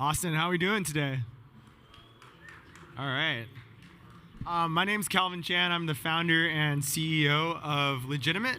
Austin, how are we doing today? All right. My name's Calvin Chan. I'm the founder and CEO of Legitimate.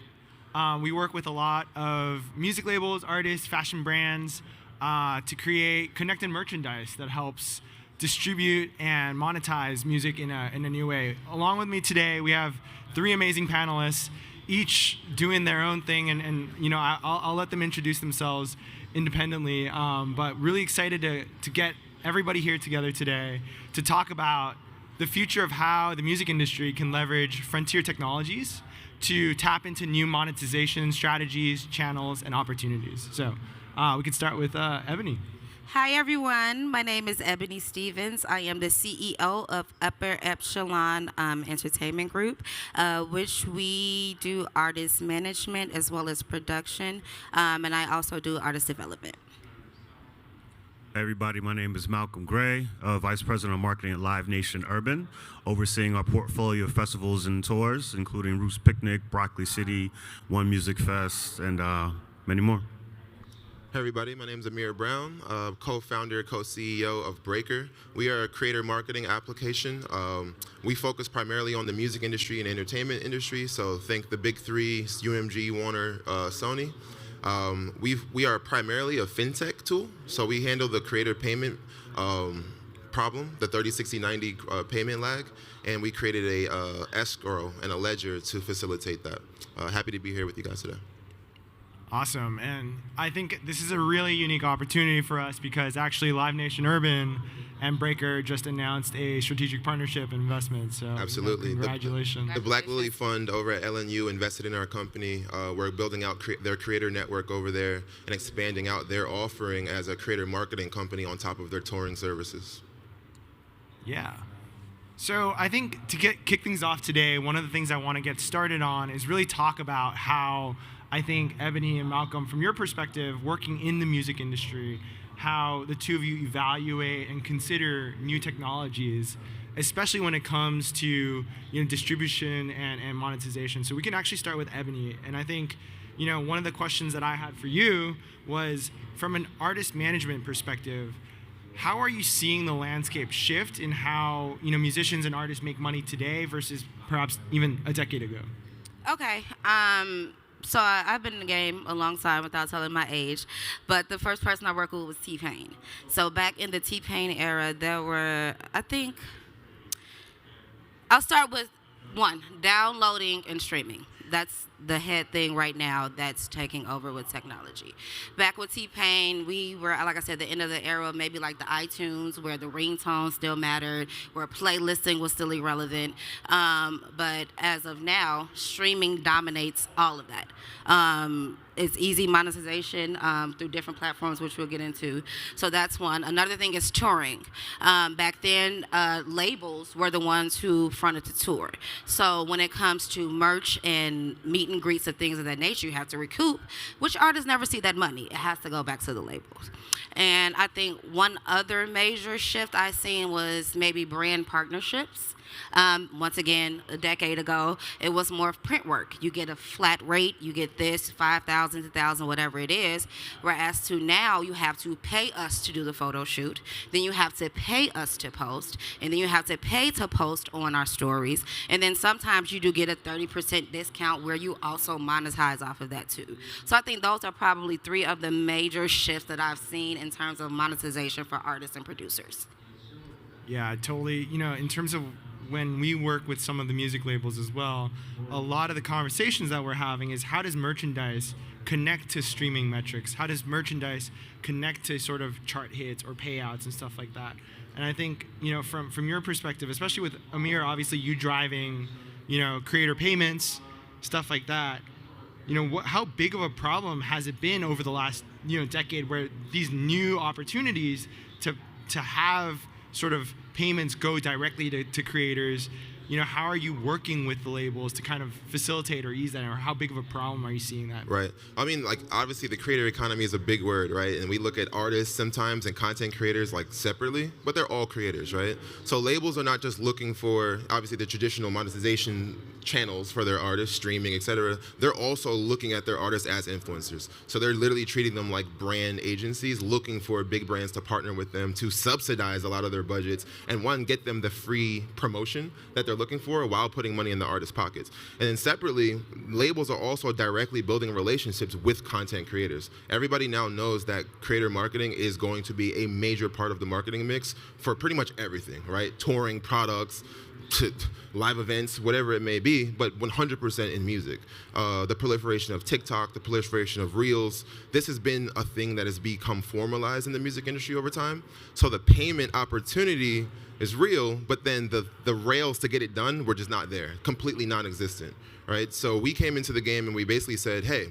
We work with a lot of music labels, artists, fashion brands to create connected merchandise that helps distribute and monetize music in a new way. Along with me today, we have three amazing panelists, each doing their own thing, and you know, I'll let them introduce themselves independently, but really excited to get everybody here together today to talk about the future of how the music industry can leverage frontier technologies to tap into new monetization strategies, channels, and opportunities. So we could start with Ebony. Hi, everyone. My name is Ebony Stevens. I am the CEO of Upper Epsilon Entertainment Group, which we do artist management as well as production, and I also do artist development. Hey everybody, my name is Malcolm Gray, Vice President of Marketing at Live Nation Urban, overseeing our portfolio of festivals and tours, including Roots Picnic, Broccoli City, One Music Fest, and many more. Hey everybody, my name is Amir Brown, co-founder, co-CEO of Breaker. We are a creator marketing application. We focus primarily on the music industry and entertainment industry, so think the big three, UMG, Warner, Sony. We are primarily a fintech tool, so we handle the creator payment problem, the 30, 60, 90 payment lag, and we created a escrow and a ledger to facilitate that. Happy to be here with you guys today. Awesome, and I think this is a really unique opportunity for us because actually Live Nation Urban and Breaker just announced a strategic partnership investment, so absolutely. Congratulations. The Black Lily Fund over at LNU invested in our company. We're building out their creator network over there and expanding out their offering as a creator marketing company on top of their touring services. Yeah. So I think to kick things off today, one of the things I want to get started on is really talk about how I think Ebony and Malcolm, from your perspective, working in the music industry, how the two of you evaluate and consider new technologies, especially when it comes to distribution and monetization. So we can actually start with Ebony. And I think one of the questions that I had for you was, from an artist management perspective, how are you seeing the landscape shift in how musicians and artists make money today versus perhaps even a decade ago? Okay. So I've been in the game a long time without telling my age, but the first person I worked with was T-Pain. So back in the T-Pain era, there were, I'll start with one, downloading and streaming. That's the head thing right now that's taking over with technology. Back with T-Pain, we were, like I said, the end of the era, maybe like the iTunes, where the ringtone still mattered, where playlisting was still irrelevant. But as of now, streaming dominates all of that. It's easy monetization through different platforms, which we'll get into. So that's one. Another thing is touring. Back then, labels were the ones who fronted the tour. So when it comes to merch and meet and greets and things of that nature, you have to recoup, which artists never see that money. It has to go back to the labels. And I think one other major shift I've seen was maybe brand partnerships. Once again, a decade ago, it was more of print work. You get a flat rate, you get this, 5,000, 2,000, whatever it is. Whereas to now, you have to pay us to do the photo shoot, then you have to pay us to post, and then you have to pay to post on our stories. And then sometimes you do get a 30% discount where you also monetize off of that too. So I think those are probably three of the major shifts that I've seen in terms of monetization for artists and producers. Yeah, totally. In terms of when we work with some of the music labels as well, a lot of the conversations that we're having is how does merchandise connect to streaming metrics? How does merchandise connect to sort of chart hits or payouts and stuff like that? And I think, from your perspective, especially with Amir, obviously you driving, creator payments, stuff like that, how big of a problem has it been over the last, decade where these new opportunities to have sort of payments go directly to creators, how are you working with the labels to kind of facilitate or ease that, or how big of a problem are you seeing that? Right. I mean, like, obviously the creator economy is a big word, right? And we look at artists sometimes and content creators like separately, but they're all creators, right? So labels are not just looking for, obviously, the traditional monetization channels for their artists, streaming, etc. They're also looking at their artists as influencers. So they're literally treating them like brand agencies, looking for big brands to partner with them to subsidize a lot of their budgets and, one, get them the free promotion that they're looking for while putting money in the artist's pockets. And then separately, labels are also directly building relationships with content creators. Everybody now knows that creator marketing is going to be a major part of the marketing mix for pretty much everything, right? Touring, products, to live events, whatever it may be, but 100% in music. The proliferation of TikTok, the proliferation of Reels, this has been a thing that has become formalized in the music industry over time. So the payment opportunity is real, but then the rails to get it done were just not there, completely non-existent, right? So we came into the game and we basically said, hey,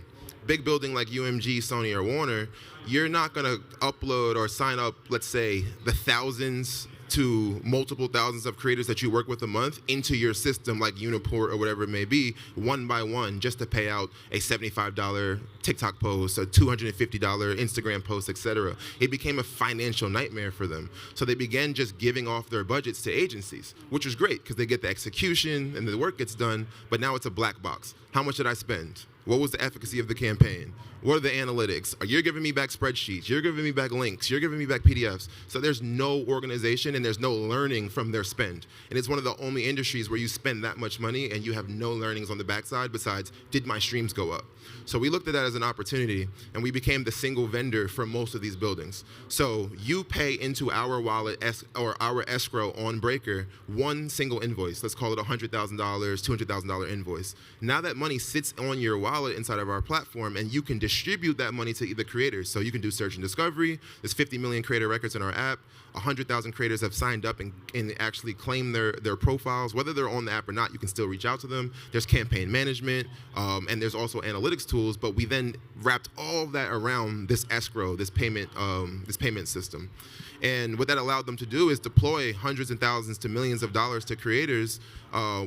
big building like UMG, Sony, or Warner, you're not gonna upload or sign up, let's say, the thousands to multiple thousands of creators that you work with a month into your system like Uniport or whatever it may be, one by one, just to pay out a $75 TikTok post, a $250 Instagram post, etc. It became a financial nightmare for them. So they began just giving off their budgets to agencies, which was great because they get the execution and the work gets done, but now it's a black box. How much did I spend? What was the efficacy of the campaign? What are the analytics? You're giving me back spreadsheets. You're giving me back links. You're giving me back PDFs. So there's no organization and there's no learning from their spend. And it's one of the only industries where you spend that much money and you have no learnings on the backside besides, did my streams go up? So we looked at that as an opportunity and we became the single vendor for most of these buildings. So you pay into our wallet or our escrow on Breaker one single invoice. Let's call it $100,000, $200,000 invoice. Now that money sits on your wallet inside of our platform and you can distribute that money to the creators. So you can do search and discovery. There's 50 million creator records in our app. 100,000 creators have signed up and actually claim their profiles. Whether they're on the app or not, you can still reach out to them. There's campaign management, and there's also analytics tools, but we then wrapped all of that around this escrow, this payment system. And what that allowed them to do is deploy hundreds and thousands to millions of dollars to creators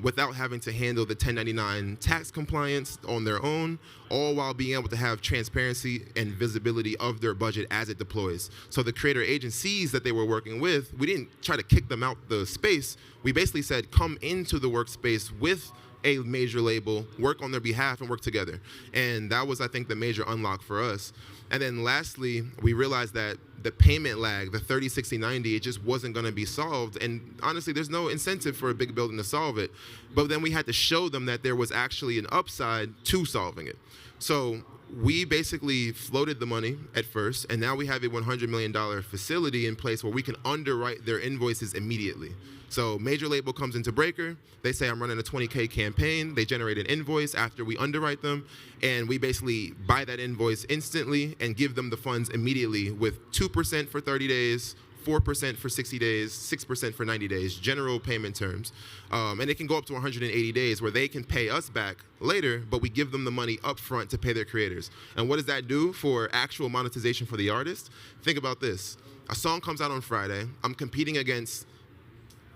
without having to handle the 1099 tax compliance on their own, all while being able to have transparency and visibility of their budget as it deploys. So the creator agencies that they were working with, we didn't try to kick them out the space. We basically said, come into the workspace with a major label, work on their behalf, and work together. And that was, I think, the major unlock for us. And then lastly, we realized that the payment lag, the 30, 60, 90, it just wasn't going to be solved. And honestly, there's no incentive for a big building to solve it. But then we had to show them that there was actually an upside to solving it. So we basically floated the money at first, and now we have a $100 million facility in place where we can underwrite their invoices immediately. So major label comes into Breaker, they say I'm running a 20K campaign, they generate an invoice after we underwrite them, and we basically buy that invoice instantly and give them the funds immediately with 2% for 30 days, 4% for 60 days, 6% for 90 days, general payment terms. And it can go up to 180 days where they can pay us back later, but we give them the money up front to pay their creators. And what does that do for actual monetization for the artist? Think about this. A song comes out on Friday. I'm competing against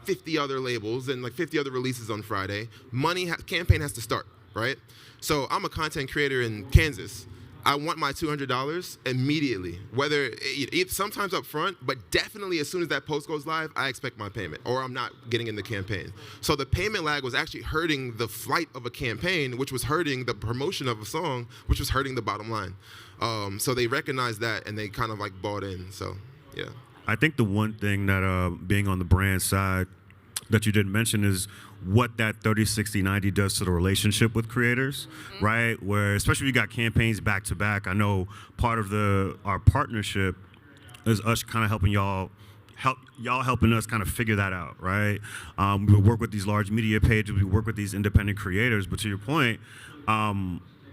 50 other labels and like 50 other releases on Friday. Campaign has to start, right? So I'm a content creator in Kansas. I want my $200 immediately, whether sometimes up front, but definitely as soon as that post goes live, I expect my payment, or I'm not getting in the campaign. So the payment lag was actually hurting the flight of a campaign, which was hurting the promotion of a song, which was hurting the bottom line. So they recognized that and they kind of like bought in. So, yeah. I think the one thing that being on the brand side that you didn't mention is what that 30, 60, 90 does to the relationship with creators, right? Where, especially if you got campaigns back to back, I know part of our partnership is us kind of helping y'all helping us kind of figure that out, right? We work with these large media pages, we work with these independent creators, but to your point,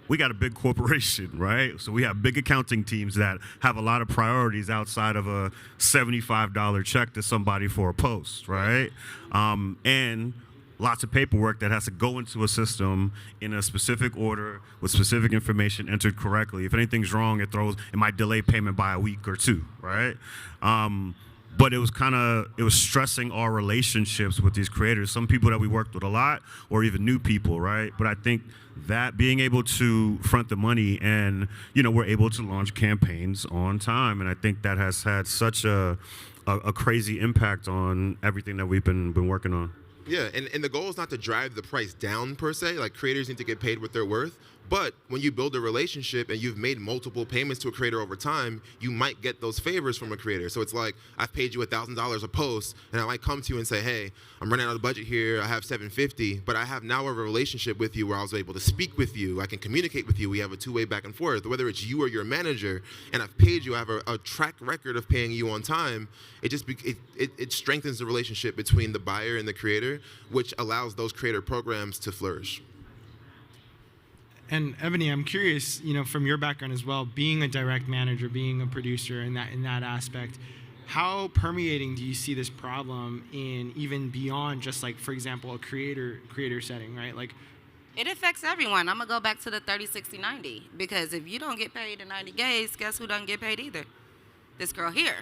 we got a big corporation, right? So we have big accounting teams that have a lot of priorities outside of a $75 check to somebody for a post, right? And lots of paperwork that has to go into a system in a specific order with specific information entered correctly. If anything's wrong, it might delay payment by a week or two, right? but it was stressing our relationships with these creators, some people that we worked with a lot, or even new people, right? But I think that being able to front the money and, we're able to launch campaigns on time. And I think that has had such a crazy impact on everything that we've been working on. Yeah, and the goal is not to drive the price down per se. Like, creators need to get paid what they're worth. But when you build a relationship and you've made multiple payments to a creator over time, you might get those favors from a creator. So it's like, I've paid you $1,000 a post, and I might come to you and say, hey, I'm running out of budget here, I have $750, but I have now a relationship with you where I was able to speak with you, I can communicate with you, we have a two-way back and forth, whether it's you or your manager, and I've paid you, I have a track record of paying you on time. It strengthens the relationship between the buyer and the creator, which allows those creator programs to flourish. And Ebony, I'm curious, from your background as well, being a direct manager, being a producer in that aspect, how permeating do you see this problem in even beyond just like, for example, a creator setting, right? Like, it affects everyone. I'm gonna go back to the 30, 60, 90, because if you don't get paid in 90 days, guess who doesn't get paid either? This girl here.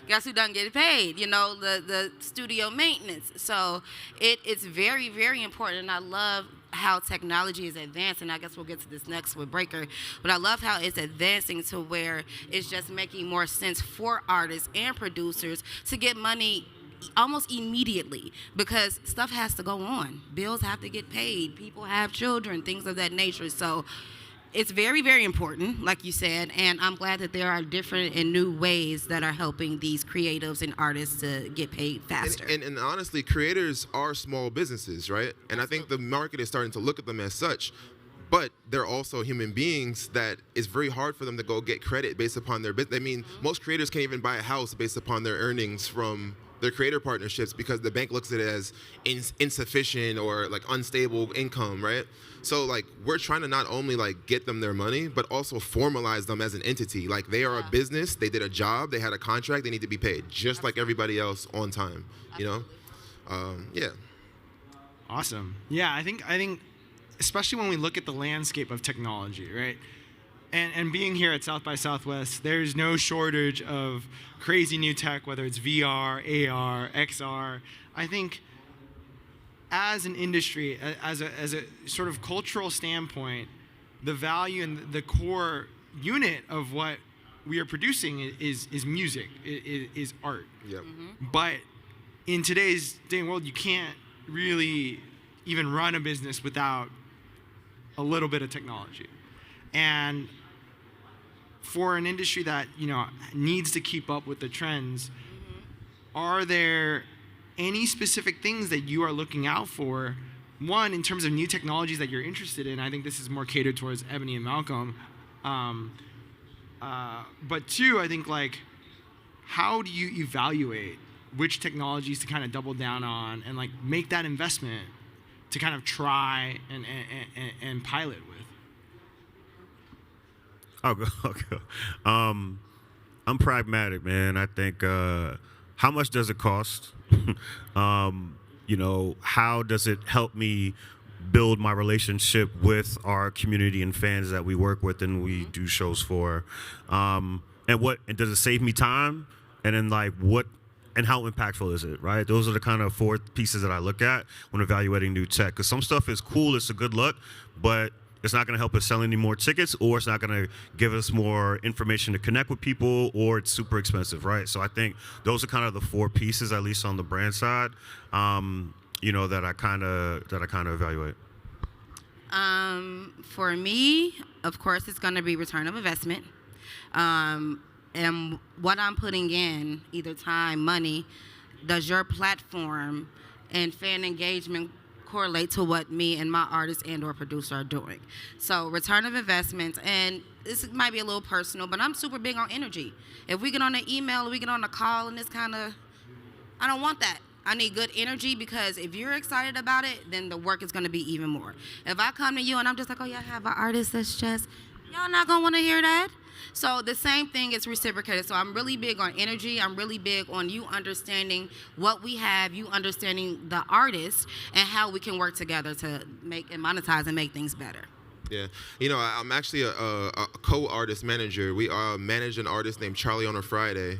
Guess who doesn't get paid? The studio maintenance. So it's very, very important, and I love how technology is advancing. I guess we'll get to this next with Breaker, but I love how it's advancing to where it's just making more sense for artists and producers to get money almost immediately, because stuff has to go on. Bills have to get paid. People have children, things of that nature. So it's very, very important, like you said, and I'm glad that there are different and new ways that are helping these creatives and artists to get paid faster. And honestly, creators are small businesses, right? And I think the market is starting to look at them as such. But they're also human beings that it's very hard for them to go get credit based upon their business. I mean, most creators can't even buy a house based upon their earnings from their creator partnerships, because the bank looks at it as insufficient or like unstable income, right? So like, we're trying to not only like get them their money, but also formalize them as an entity. Like, they are a business, they did a job, they had a contract, they need to be paid just like everybody else on time, Yeah. Awesome. Yeah, I think especially when we look at the landscape of technology, right? And being here at South by Southwest, there's no shortage of crazy new tech, whether it's VR, AR, XR. I think as an industry, as a sort of cultural standpoint, the value and the core unit of what we are producing is music, is art. Yep. But in today's day and world, you can't really even run a business without a little bit of technology. And for an industry that needs to keep up with the trends, are there any specific things that you are looking out for? One, in terms of new technologies that you're interested in. I think this is more catered towards Ebony and Malcolm. But two, I think, like, how do you evaluate which technologies to kind of double down on and like make that investment to kind of try and pilot with? I'll go. I'm pragmatic, man. I think, how much does it cost? How does it help me build my relationship with our community and fans that we work with and we do shows for? And does it save me time? And then and how impactful is it, right? Those are the kind of four pieces that I look at when evaluating new tech. Because some stuff is cool, it's a good look, but it's not going to help us sell any more tickets, or it's not going to give us more information to connect with people, or it's super expensive, right? So I think those are kind of the four pieces, at least on the brand side, that I kind of evaluate. For me, of course, it's going to be return of investment. And what I'm putting in, either time, money, does your platform and fan engagement correlate to what me and my artist and or producer are doing? So return of investments, and this might be a little personal, but I'm super big on energy. If we get on an email or we get on a call and it's kind of, I don't want that. I need good energy, because if you're excited about it, then the work is going to be even more. If I come to you and I'm just like, oh yeah, I have an artist that's just, y'all not going to want to hear that. So the same thing is reciprocated. So I'm really big on energy. I'm really big on you understanding what we have, you understanding the artist, and how we can work together to make and monetize and make things better. Yeah, I'm actually a co-artist manager. We manage an artist named Charlie on a Friday.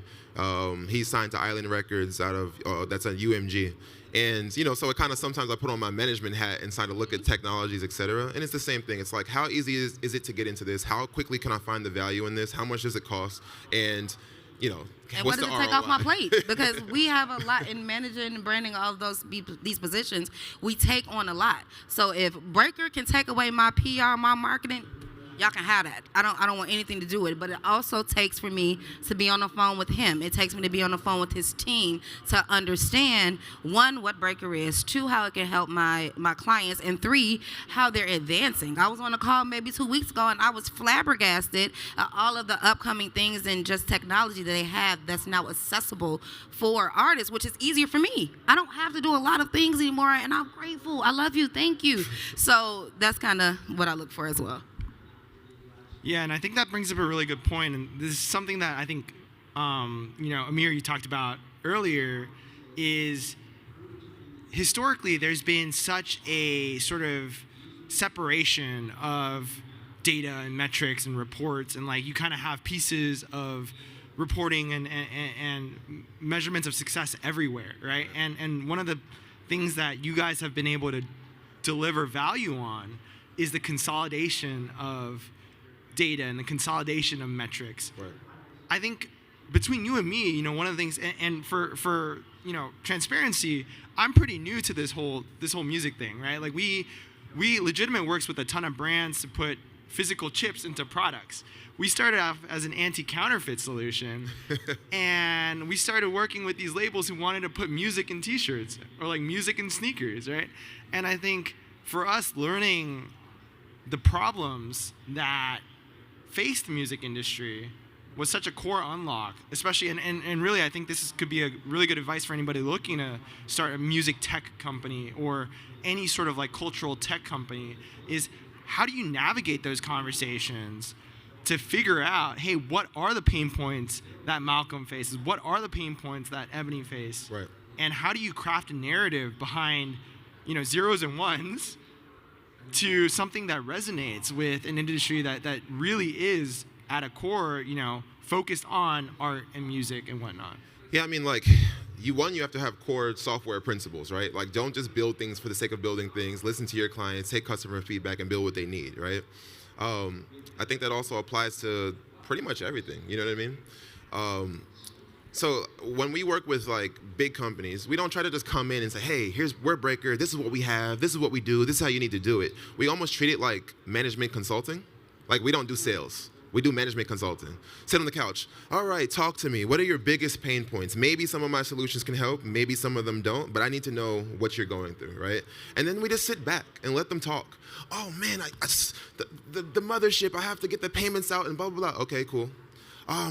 He's signed to Island Records out of that's at UMG. And so it kind of sometimes I put on my management hat and start to look at technologies, et cetera. And it's the same thing. It's like, how easy is it to get into this? How quickly can I find the value in this? How much does it cost? And and what's what does the it take ROI? off my plate? Because we have a lot in managing and branding all of these positions. We take on a lot. So if Breaker can take away my PR, my marketing, y'all can have that. I don't want anything to do with it. But it also takes for me to be on the phone with him. It takes me to be on the phone with his team to understand, one, what Breaker is, two, how it can help my clients, and three, how they're advancing. I was on a call maybe 2 weeks ago, and I was flabbergasted at all of the upcoming things and just technology that they have that's now accessible for artists, which is easier for me. I don't have to do a lot of things anymore, and I'm grateful. I love you. Thank you. So that's kind of what I look for as well. Yeah, and I think that brings up a really good point, and this is something that I think, Amir, you talked about earlier, is historically there's been such a sort of separation of data and metrics and reports, and like you kind of have pieces of reporting and measurements of success everywhere, right? And one of the things that you guys have been able to deliver value on is the consolidation of data and the consolidation of metrics. Right. I think between you and me, one of the things, and for transparency, I'm pretty new to this whole music thing, right? Like we Legitimate works with a ton of brands to put physical chips into products. We started off as an anti-counterfeit solution, and we started working with these labels who wanted to put music in T-shirts or like music in sneakers, right? And I think for us, learning the problems that face the music industry was such a core unlock, especially, and really I think this could be a really good advice for anybody looking to start a music tech company or any sort of like cultural tech company, is how do you navigate those conversations to figure out, hey, what are the pain points that Malcolm faces? What are the pain points that Ebony face? Right. And how do you craft a narrative behind, zeros and ones to something that resonates with an industry that really is at a core, focused on art and music and whatnot? Yeah, I mean, like, you have to have core software principles, right? Like, don't just build things for the sake of building things. Listen to your clients, take customer feedback, and build what they need, right? I think that also applies to pretty much everything, you know what I mean? So when we work with like big companies, we don't try to just come in and say, hey, we're Breaker, this is what we have, this is what we do, this is how you need to do it. We almost treat it like management consulting. Like, we don't do sales. We do management consulting. Sit on the couch. All right, talk to me. What are your biggest pain points? Maybe some of my solutions can help. Maybe some of them don't. But I need to know what you're going through, right? And then we just sit back and let them talk. Oh, man, the mothership, I have to get the payments out and blah, blah, blah. Okay, cool.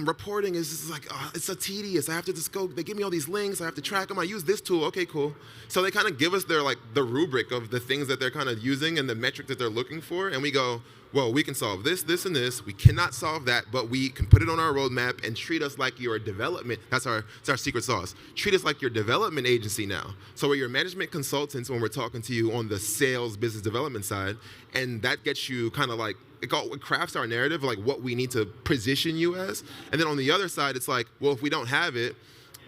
Reporting is like, it's so tedious. I have to just go, they give me all these links. I have to track them. I use this tool. Okay, cool. So they kind of give us the rubric of the things that they're kind of using and the metric that they're looking for. And we go, well, we can solve this, this, and this. We cannot solve that, but we can put it on our roadmap and treat us like your development. That's our secret sauce. Treat us like your development agency now. So we're your management consultants when we're talking to you on the sales business development side. And that gets you kind of like, it crafts our narrative, like what we need to position you as. And then on the other side, it's like, well, if we don't have it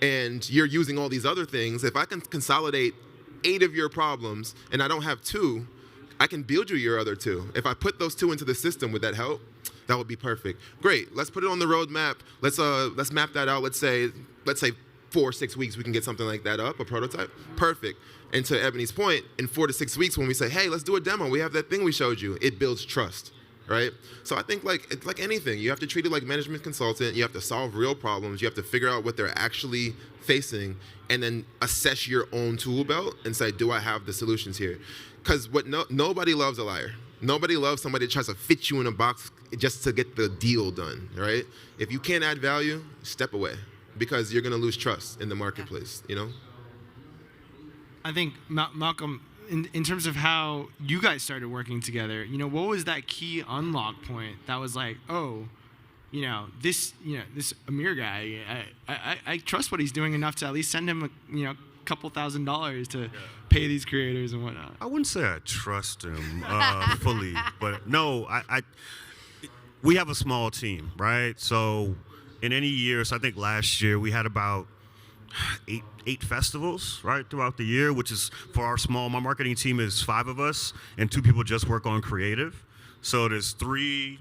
and you're using all these other things, if I can consolidate 8 of your problems and I don't have 2, I can build you your other 2. If I put those 2 into the system, would that help? That would be perfect. Great. Let's put it on the roadmap. Let's map that out. Let's say 4 or 6 weeks we can get something like that up, a prototype. Perfect. And to Ebony's point, in 4 to 6 weeks when we say, hey, let's do a demo. We have that thing we showed you. It builds trust, right? So I think it's like anything. You have to treat it like management consultant. You have to solve real problems. You have to figure out what they're actually facing and then assess your own tool belt and say, do I have the solutions here? Because nobody loves a liar. Nobody loves somebody that tries to fit you in a box just to get the deal done, right? If you can't add value, step away because you're going to lose trust in the marketplace, I think, Malcolm, in terms of how you guys started working together, what was that key unlock point that was like, this Amir guy, I trust what he's doing enough to at least send him a couple $1,000s to pay these creators and whatnot? I wouldn't say I trust him fully, but no, we have a small team, right? So in any year, so I think last year we had about eight festivals, right, throughout the year, which is for my marketing team is 5 of us, and 2 people just work on creative. So there's 3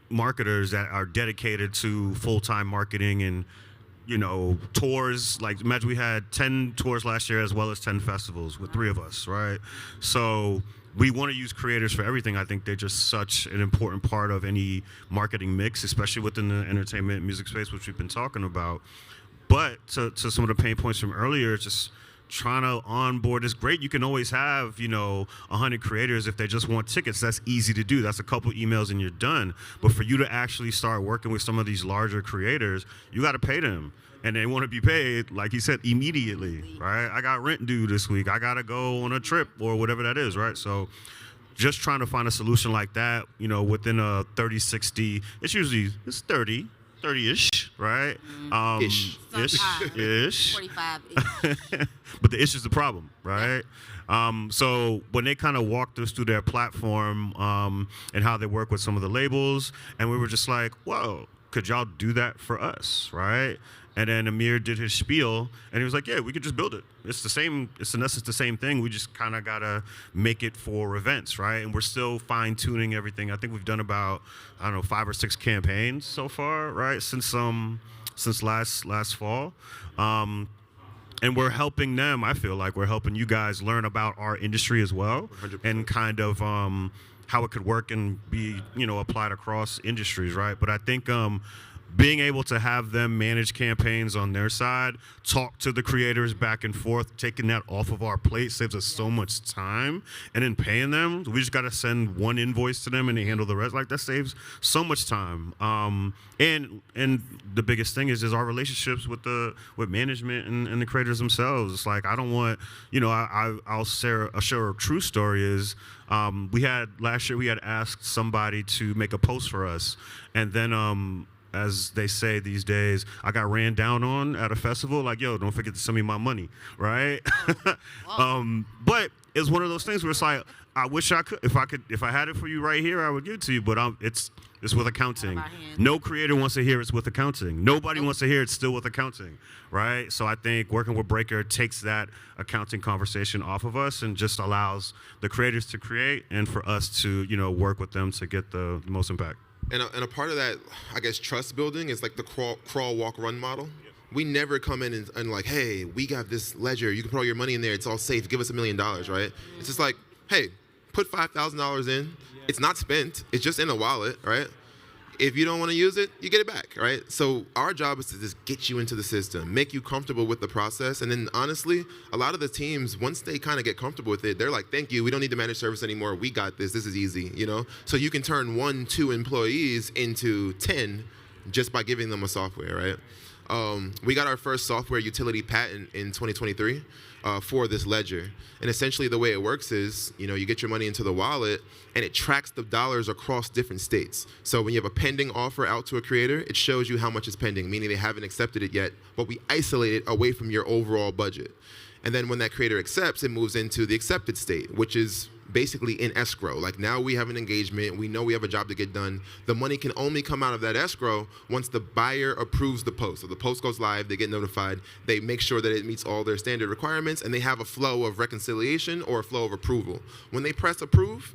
marketers that are dedicated to full-time marketing and, tours. Like, imagine we had 10 tours last year as well as 10 festivals with 3 of us, right? So we want to use creators for everything. I think they're just such an important part of any marketing mix, especially within the entertainment and music space, which we've been talking about. But to some of the pain points from earlier, just trying to onboard is great. You can always have, 100 creators if they just want tickets. That's easy to do. That's a couple emails and you're done. But for you to actually start working with some of these larger creators, you got to pay them. And they want to be paid, like he said, immediately, right? I got rent due this week. I got to go on a trip or whatever that is, right? So just trying to find a solution like that, within a 30, 60, it's 30-ish, right? Ish. Ish. 45-ish. But the ish is the problem, right? So when they kind of walked us through their platform and how they work with some of the labels, and we were just like, whoa, could y'all do that for us, right? And then Amir did his spiel, and he was like, yeah, we could just build it. It's in essence the same thing. We just kind of got to make it for events, right? And we're still fine-tuning everything. I think we've done about, 5 or 6 campaigns so far, right, since last fall. And we're helping them. I feel like we're helping you guys learn about our industry as well 100%. and kind of how it could work and be, applied across industries, right? But I think being able to have them manage campaigns on their side, talk to the creators back and forth, taking that off of our plate saves us so much time. And then paying them, we just got to send one invoice to them and they handle the rest. Like, that saves so much time. And the biggest thing is our relationships with management and the creators themselves. It's like, I don't want, I'll share a true story is last year we had asked somebody to make a post for us, and then as they say these days, I got ran down on at a festival. Like, yo, don't forget to send me my money, right? But it's one of those things where it's like, I wish I could. If I had it for you right here, I would give it to you. But it's with accounting. No creator wants to hear it's with accounting. Nobody wants to hear it's still with accounting, right? So I think working with Breaker takes that accounting conversation off of us and just allows the creators to create and for us to, work with them to get the most impact. And a part of that, I guess, trust building is like the crawl, walk, run model. We never come in and like, hey, we got this ledger. You can put all your money in there. It's all safe. Give us $1 million, right? It's just like, hey, put $5,000 in. It's not spent. It's just in a wallet, right? If you don't want to use it, you get it back, right? So our job is to just get you into the system, make you comfortable with the process. And then honestly, a lot of the teams, once they kind of get comfortable with it, they're like, thank you. We don't need to manage service anymore. We got this. This is easy, So you can turn 1, 2 employees into 10 just by giving them a software, right? We got our first software utility patent in 2023 for this ledger. And essentially the way it works is, you get your money into the wallet and it tracks the dollars across different states. So when you have a pending offer out to a creator, it shows you how much is pending, meaning they haven't accepted it yet, but we isolate it away from your overall budget. And then when that creator accepts, it moves into the accepted state, which is basically in escrow. Like, now we have an engagement, we know we have a job to get done. The money can only come out of that escrow once the buyer approves the post. So the post goes live, they get notified, they make sure that it meets all their standard requirements, and they have a flow of reconciliation or a flow of approval. When they press approve,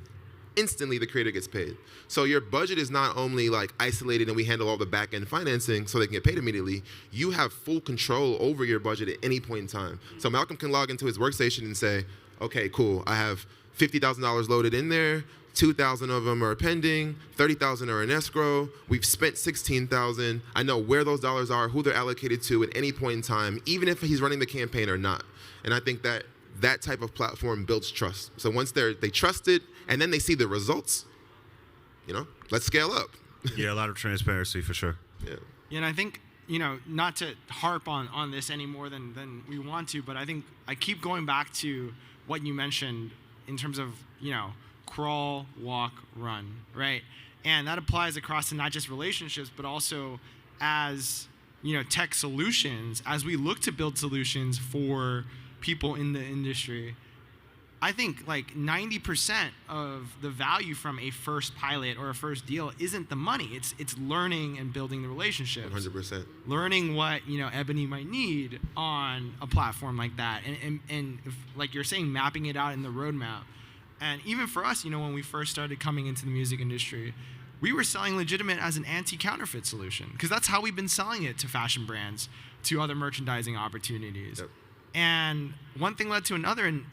instantly the creator gets paid. So your budget is not only like isolated and we handle all the back end financing so they can get paid immediately, you have full control over your budget at any point in time. So Malcolm can log into his workstation and say, okay, cool, I have $50,000 loaded in there, 2,000 of them are pending, 30,000 are in escrow, we've spent 16,000, I know where those dollars are, who they're allocated to at any point in time, even if he's running the campaign or not. And I think that type of platform builds trust. So once they trust it and then they see the results, let's scale up. Yeah, a lot of transparency for sure. Yeah. And I think, not to harp on this any more than we want to, but I think I keep going back to what you mentioned in terms of, crawl, walk, run, right? And that applies across to not just relationships, but also as, tech solutions, as we look to build solutions for people in the industry. I think like 90% of the value from a first pilot or a first deal isn't the money. It's learning and building the relationships. 100%. Learning what Ebony might need on a platform like that, and if, like you're saying, mapping it out in the roadmap. And even for us, when we first started coming into the music industry, we were selling Legitimate as an anti-counterfeit solution because that's how we've been selling it to fashion brands, to other merchandising opportunities. Yep. And one thing led to another, and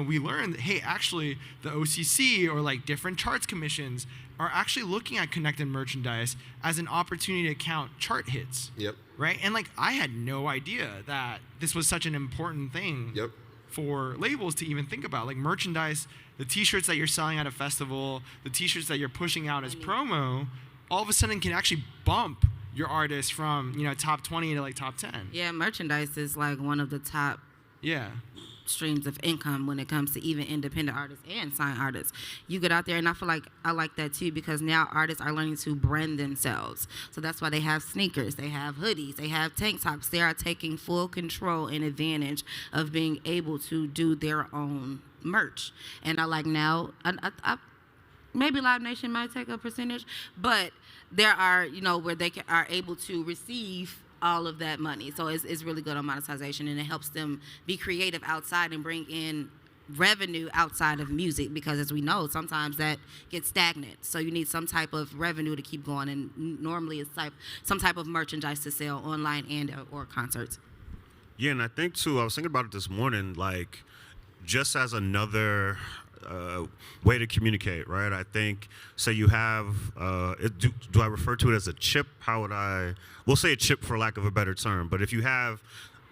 we learned that, hey, actually the OCC or like different charts commissions are actually looking at connected merchandise as an opportunity to count chart hits. Yep. Right? And like I had no idea that this was such an important thing Yep. for labels to even think about. Like merchandise, the t-shirts that you're selling at a festival, the t-shirts that you're pushing out as promo, all of a sudden can actually bump your artist from top 20 to like top 10. Yeah, merchandise is like one of the top streams of income when it comes to even independent artists and signed artists. You get out there, and I feel like I like that too, because now artists are learning to brand themselves. So that's why they have sneakers, they have hoodies, they have tank tops. They are taking full control and advantage of being able to do their own merch. And I like now, I maybe Live Nation might take a percentage, but there are, where they are able to receive all of that money. So it's really good on monetization, and it helps them be creative outside and bring in revenue outside of music, because as we know, sometimes that gets stagnant. So you need some type of revenue to keep going, and normally it's some type of merchandise to sell online and or concerts. Yeah, and I think too, I was thinking about it this morning, like just as another way to communicate, right? I think, say you have, do I refer to it as a chip? How would we'll say a chip for lack of a better term, but if you have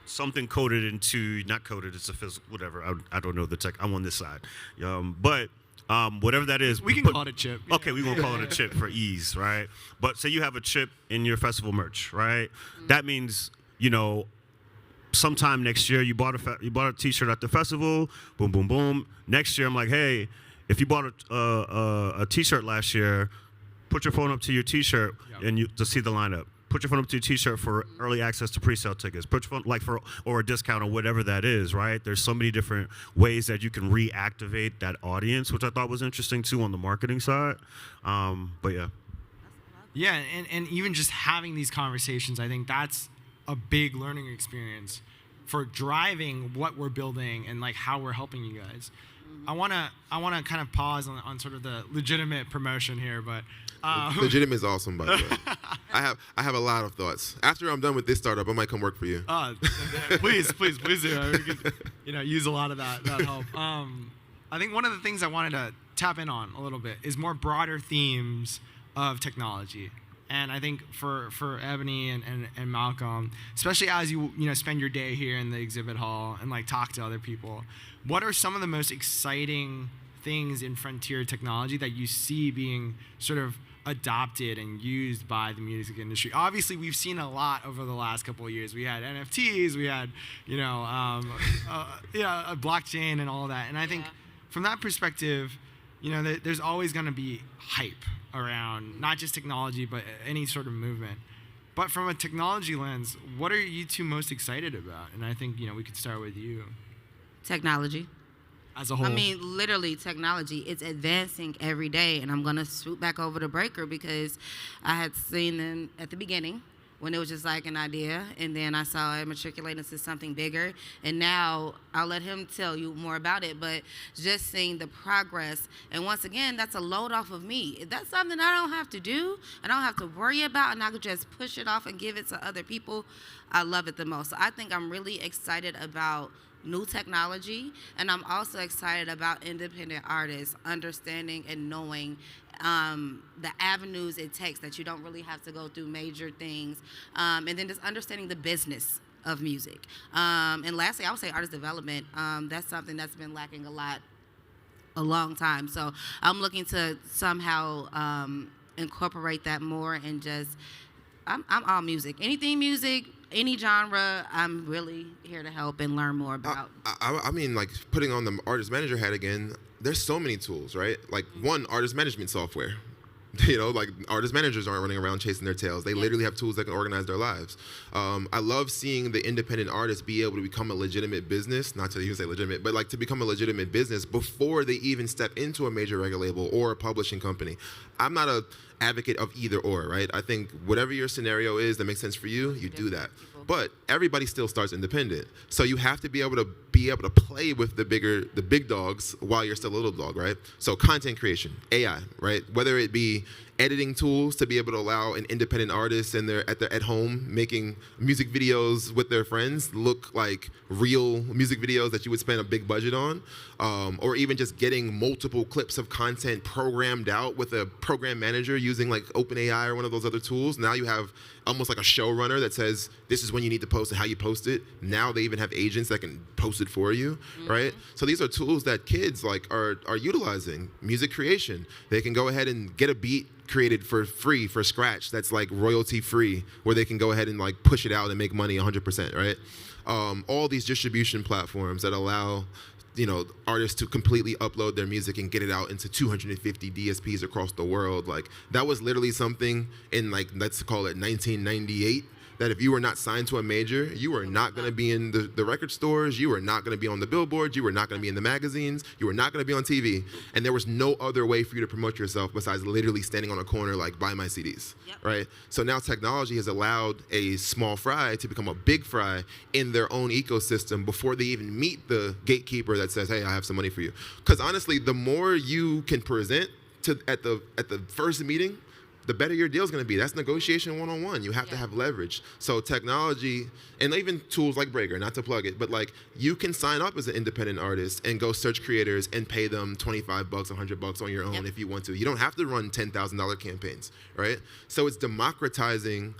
something coded into, not coded, it's a physical, whatever, I don't know the tech, I'm on this side. But whatever that is. We can call it a chip. Okay, we're going to call it a chip for ease, right? But say you have a chip in your festival merch, right? That means, sometime next year you bought a t-shirt at the festival, boom, boom, boom. Next year I'm like, hey, if you bought a t-shirt last year, put your phone up to your t-shirt and to see the lineup. Put your phone up to your t-shirt for early access to pre-sale tickets. Put your phone or a discount or whatever that is, right? There's so many different ways that you can reactivate that audience, which I thought was interesting too on the marketing side. But yeah. Yeah, and even just having these conversations, I think that's a big learning experience for driving what we're building and like how we're helping you guys. I wanna kind of pause on sort of the legitimate promotion here, but Legitimate is awesome, by the way. I have a lot of thoughts. After I'm done with this startup, I might come work for you. Please do. We could, use a lot of that help. I think one of the things I wanted to tap in on a little bit is more broader themes of technology. And I think for Ebony and Malcolm, especially as you spend your day here in the exhibit hall and like talk to other people, what are some of the most exciting things in frontier technology that you see being sort of adopted and used by the music industry? Obviously, we've seen a lot over the last couple of years. We had NFTs, we had a blockchain and all of that. And I think from that perspective, there's always going to be hype around not just technology, but any sort of movement. But from a technology lens, what are you two most excited about? And I think, we could start with you. Technology. As a whole. I mean, literally, technology. It's advancing every day. And I'm going to swoop back over to Breaker because I had seen them at the beginning when it was just like an idea, and then I saw it matriculate into something bigger, and now I'll let him tell you more about it, but just seeing the progress, and once again, that's a load off of me. That's something I don't have to do, I don't have to worry about, and I could just push it off and give it to other people. I love it the most. So I think I'm really excited about new technology, and I'm also excited about independent artists understanding and knowing the avenues it takes, that you don't really have to go through major things, and then just understanding the business of music. And lastly, I would say artist development. That's something that's been lacking a long time. So I'm looking to somehow incorporate that more, and just I'm all music. Anything music, any genre, I'm really here to help and learn more about. I mean, like, putting on the artist manager hat again, there's so many tools, right? Like, one, artist management software. Like artist managers aren't running around chasing their tails. They literally have tools that can organize their lives. I love seeing the independent artists be able to become a legitimate business, not to even say legitimate, but like to become a legitimate business before they even step into a major record label or a publishing company. I'm not a advocate of either or, right? I think whatever your scenario is that makes sense for you, you do that. But everybody still starts independent. So you have to be able to play with the big dogs while you're still a little dog, right? So content creation, AI, right? Whether it be editing tools to be able to allow an independent artist and they're at home making music videos with their friends look like real music videos that you would spend a big budget on, or even just getting multiple clips of content programmed out with a program manager using like OpenAI or one of those other tools. Now you have almost like a showrunner that says this is when you need to post and how you post it. Now they even have agents that can post it for you, right? So these are tools that kids like are utilizing. Music creation, they can go ahead and get a beat created for free for scratch that's like royalty free, where they can go ahead and like push it out and make money 100%, right? All these distribution platforms that allow artists to completely upload their music and get it out into 250 DSPs across the world. Like that was literally something in like, let's call it 1998, that if you were not signed to a major, you were not going to be in the record stores, you were not going to be on the billboards, you were not going to be in the magazines, you were not going to be on TV, and there was no other way for you to promote yourself besides literally standing on a corner like, buy my CDs, right? So now technology has allowed a small fry to become a big fry in their own ecosystem before they even meet the gatekeeper that says, hey, I have some money for you. Because honestly, the more you can present at the first meeting, the better your deal's going to be. That's negotiation one-on-one. You have to have leverage. So technology, and even tools like Breaker, not to plug it, but like you can sign up as an independent artist and go search creators and pay them $25, $100 on your own if you want to. You don't have to run $10,000 campaigns, right? So it's democratizing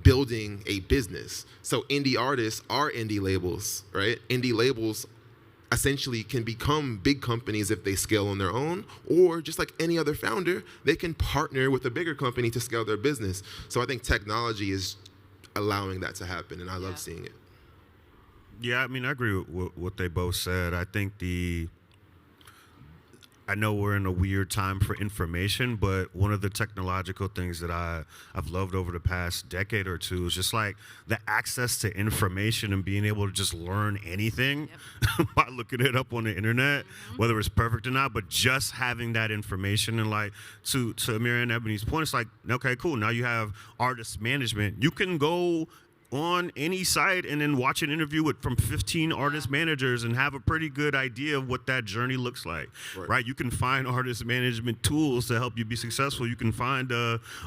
building a business. So indie artists are indie labels, right? Indie labels essentially can become big companies if they scale on their own, or just like any other founder, they can partner with a bigger company to scale their business. So I think technology is allowing that to happen, and I love seeing it. Yeah, I mean, I agree with what they both said. I think I know we're in a weird time for information, but one of the technological things that I've loved over the past decade or two is just like the access to information and being able to just learn anything by looking it up on the internet, whether it's perfect or not, but just having that information. And like to Amir and Ebony's point, it's like, okay, cool. Now you have artist management. You can go on any site and then watch an interview from 15 artist managers and have a pretty good idea of what that journey looks like, right? You can find artist management tools to help you be successful. You can find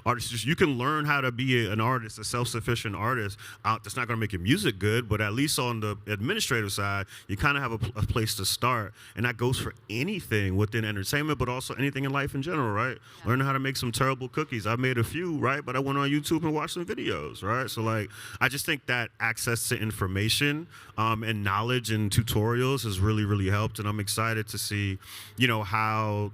artists. You can learn how to be an artist, a self-sufficient artist. That's not going to make your music good, but at least on the administrative side, you kind of have a place to start. And that goes for anything within entertainment, but also anything in life in general, right? Learning how to make some terrible cookies. I made a few, right? But I went on YouTube and watched some videos, right? So like, I just think that access to information and knowledge and tutorials has really, really helped. And I'm excited to see, how,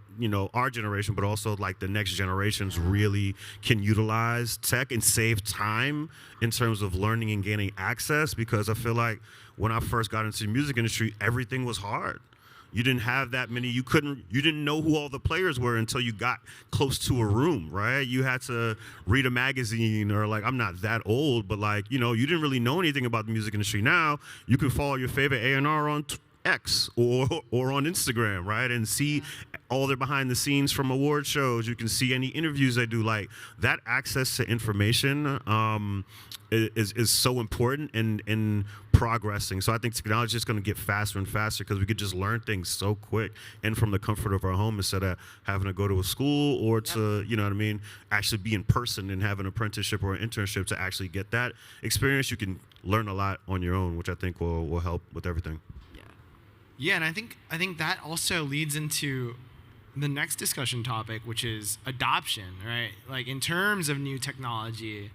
our generation, but also like the next generations really can utilize tech and save time in terms of learning and gaining access. Because I feel like when I first got into the music industry, everything was hard. You didn't have that many. You didn't know who all the players were until you got close to a room, right? You had to read a magazine, or like, I'm not that old, but like, you didn't really know anything about the music industry. Now you can follow your favorite A&R on X or on Instagram, right? And see all their behind the scenes from award shows. You can see any interviews they do. Like that access to information is so important in progressing. So I think technology is going to get faster and faster because we could just learn things so quick and from the comfort of our home instead of having to go to a school or to, actually be in person and have an apprenticeship or an internship to actually get that experience. You can learn a lot on your own, which I think will help with everything. Yeah, and I think that also leads into the next discussion topic, which is adoption, right? Like in terms of new technology,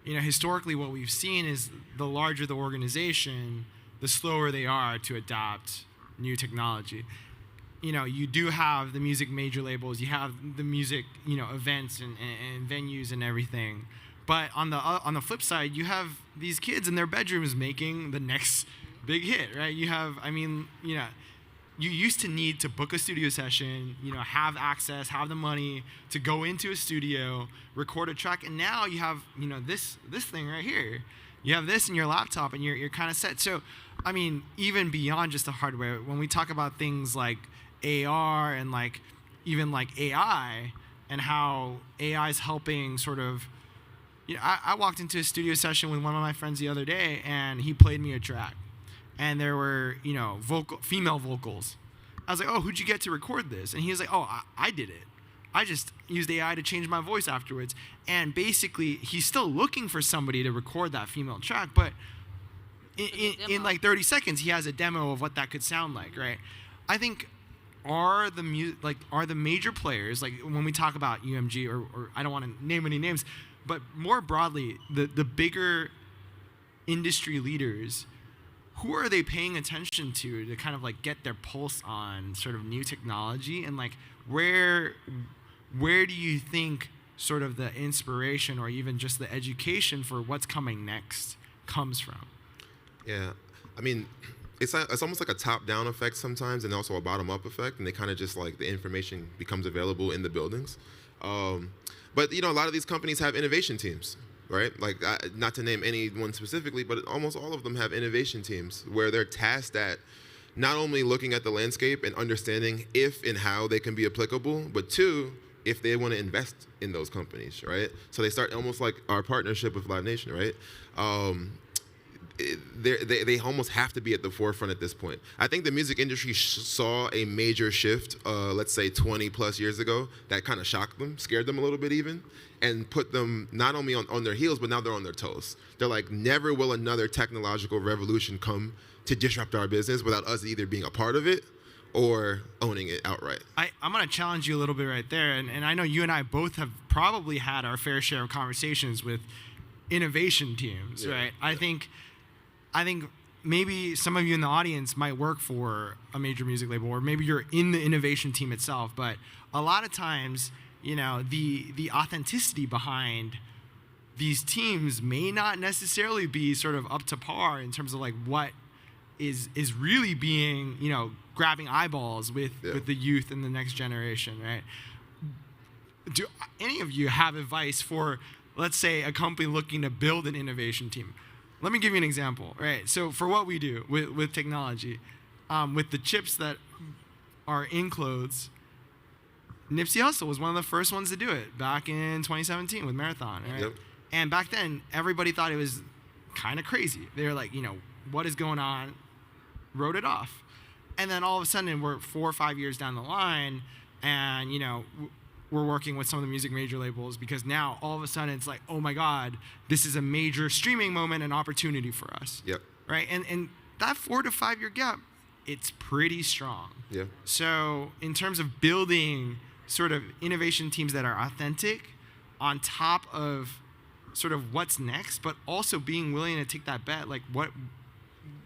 historically what we've seen is the larger the organization, the slower they are to adopt new technology. You do have the music major labels, you have the music, events and venues and everything. But on the flip side, you have these kids in their bedrooms making the next big hit, right? You have, you used to need to book a studio session, have access, have the money to go into a studio, record a track, and now you have, this thing right here. You have this in your laptop, and you're kind of set. So, I mean, even beyond just the hardware, when we talk about things like AR and like even like AI and how AI is helping sort of, I walked into a studio session with one of my friends the other day, and he played me a track. And there were, female vocals. I was like, oh, who'd you get to record this? And he was like, oh, I did it. I just used AI to change my voice afterwards. And basically, he's still looking for somebody to record that female track, but in like 30 seconds, he has a demo of what that could sound like, right? I think are the major players, like when we talk about UMG, or I don't want to name any names, but more broadly, the bigger industry leaders, who are they paying attention to kind of like get their pulse on sort of new technology, and like where do you think sort of the inspiration or even just the education for what's coming next comes from? Yeah, I mean, it's almost like a top-down effect sometimes, and also a bottom-up effect, and they kind of just like the information becomes available in the buildings. But a lot of these companies have innovation teams. Right? Like, not to name anyone specifically, but almost all of them have innovation teams where they're tasked at not only looking at the landscape and understanding if and how they can be applicable, but two, if they want to invest in those companies, right? So they start almost like our partnership with Live Nation, right? They almost have to be at the forefront at this point. I think the music industry saw a major shift, let's say 20 plus years ago, that kind of shocked them, scared them a little bit even, and put them not only on their heels, but now they're on their toes. They're like, never will another technological revolution come to disrupt our business without us either being a part of it or owning it outright. I'm going to challenge you a little bit right there, and I know you and I both have probably had our fair share of conversations with innovation teams, right? I think maybe some of you in the audience might work for a major music label, or maybe you're in the innovation team itself, but a lot of times, the authenticity behind these teams may not necessarily be sort of up to par in terms of like what is really being, grabbing eyeballs with the youth and the next generation, right? Do any of you have advice for, let's say, a company looking to build an innovation team? Let me give you an example, right? So for what we do with technology, with the chips that are in clothes, Nipsey Hussle was one of the first ones to do it back in 2017 with Marathon, right? Yep. And back then, everybody thought it was kind of crazy. They were like, what is going on? Wrote it off. And then all of a sudden, we're 4 or 5 years down the line, and, we're working with some of the music major labels, because now all of a sudden it's like, oh my God, this is a major streaming moment and opportunity for us. Yep. Right? And that 4 to 5 year gap, it's pretty strong. Yeah. So in terms of building sort of innovation teams that are authentic on top of sort of what's next, but also being willing to take that bet, like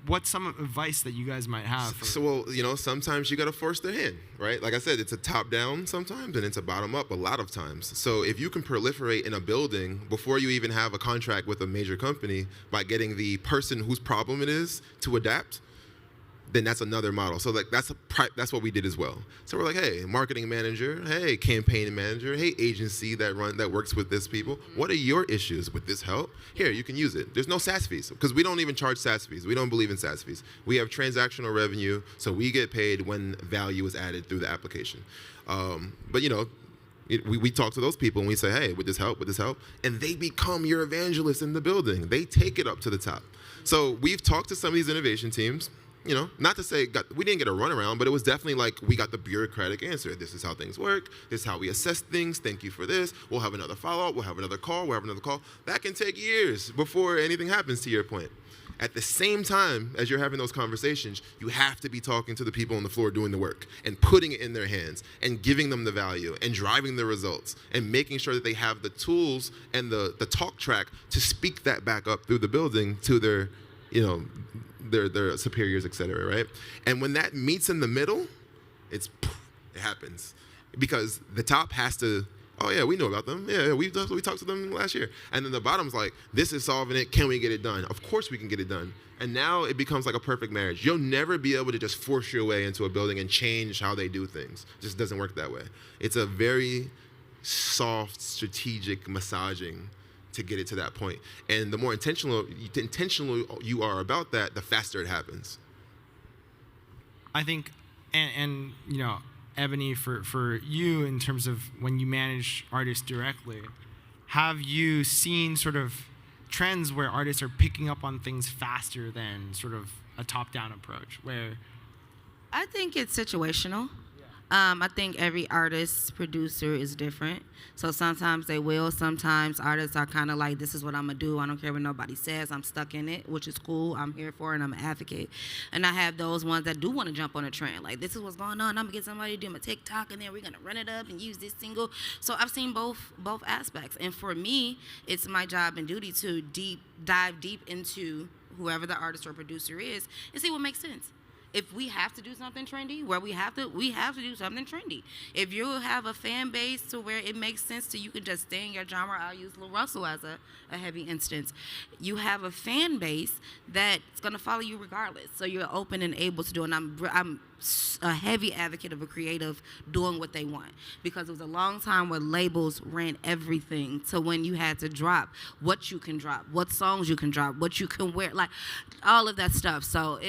what's some advice that you guys might have? So, sometimes you got to force their hand, right? Like I said, it's a top-down sometimes, and it's a bottom-up a lot of times. So if you can proliferate in a building before you even have a contract with a major company by getting the person whose problem it is to adapt, then that's another model. So like that's what we did as well. So we're like, hey, marketing manager, hey, campaign manager, hey, agency that works with this people. What are your issues with this help? Here, you can use it. There's no SaaS fees, because we don't even charge SaaS fees. We don't believe in SaaS fees. We have transactional revenue, so we get paid when value is added through the application. But we talk to those people and we say, hey, would this help? And they become your evangelists in the building. They take it up to the top. So we've talked to some of these innovation teams. Not to say we didn't get a runaround, but it was definitely like we got the bureaucratic answer. This is how things work. This is how we assess things. Thank you for this. We'll have another follow-up. We'll have another call. That can take years before anything happens, to your point. At the same time as you're having those conversations, you have to be talking to the people on the floor doing the work and putting it in their hands and giving them the value and driving the results and making sure that they have the tools and the talk track to speak that back up through the building to their superiors, et cetera, right? And when that meets in the middle, it happens. Because the top has to Oh yeah, we know about them. Yeah, we talked to them last year. And then the bottom's like, this is solving it. Can we get it done? Of course we can get it done. And now it becomes like a perfect marriage. You'll never be able to just force your way into a building and change how they do things. It just doesn't work that way. It's a very soft, strategic massaging to get it to that point. And the more intentional you are about that, the faster it happens. I think, and Ebony, for you in terms of when you manage artists directly, have you seen sort of trends where artists are picking up on things faster than sort of a top-down approach where? I think it's situational. I think every artist, producer is different. So sometimes they will. Sometimes artists are kind of like, this is what I'm going to do. I don't care what nobody says. I'm stuck in it, which is cool. I'm here for it, and I'm an advocate. And I have those ones that do want to jump on a trend. Like, this is what's going on. I'm going to get somebody to do my TikTok, and then we're going to run it up and use this single. So I've seen both aspects. And for me, it's my job and duty to dive deep into whoever the artist or producer is and see what makes sense. If we have to do something trendy, we have to do something trendy. If you have a fan base to where it makes sense to you can just stay in your genre, I'll use Lil Russell as a heavy instance. You have a fan base that's going to follow you regardless. So you're open and able to do it. And I'm a heavy advocate of a creative doing what they want, because it was a long time where labels ran everything to when you had to drop what you can drop, what songs you can drop, what you can wear, like all of that stuff. So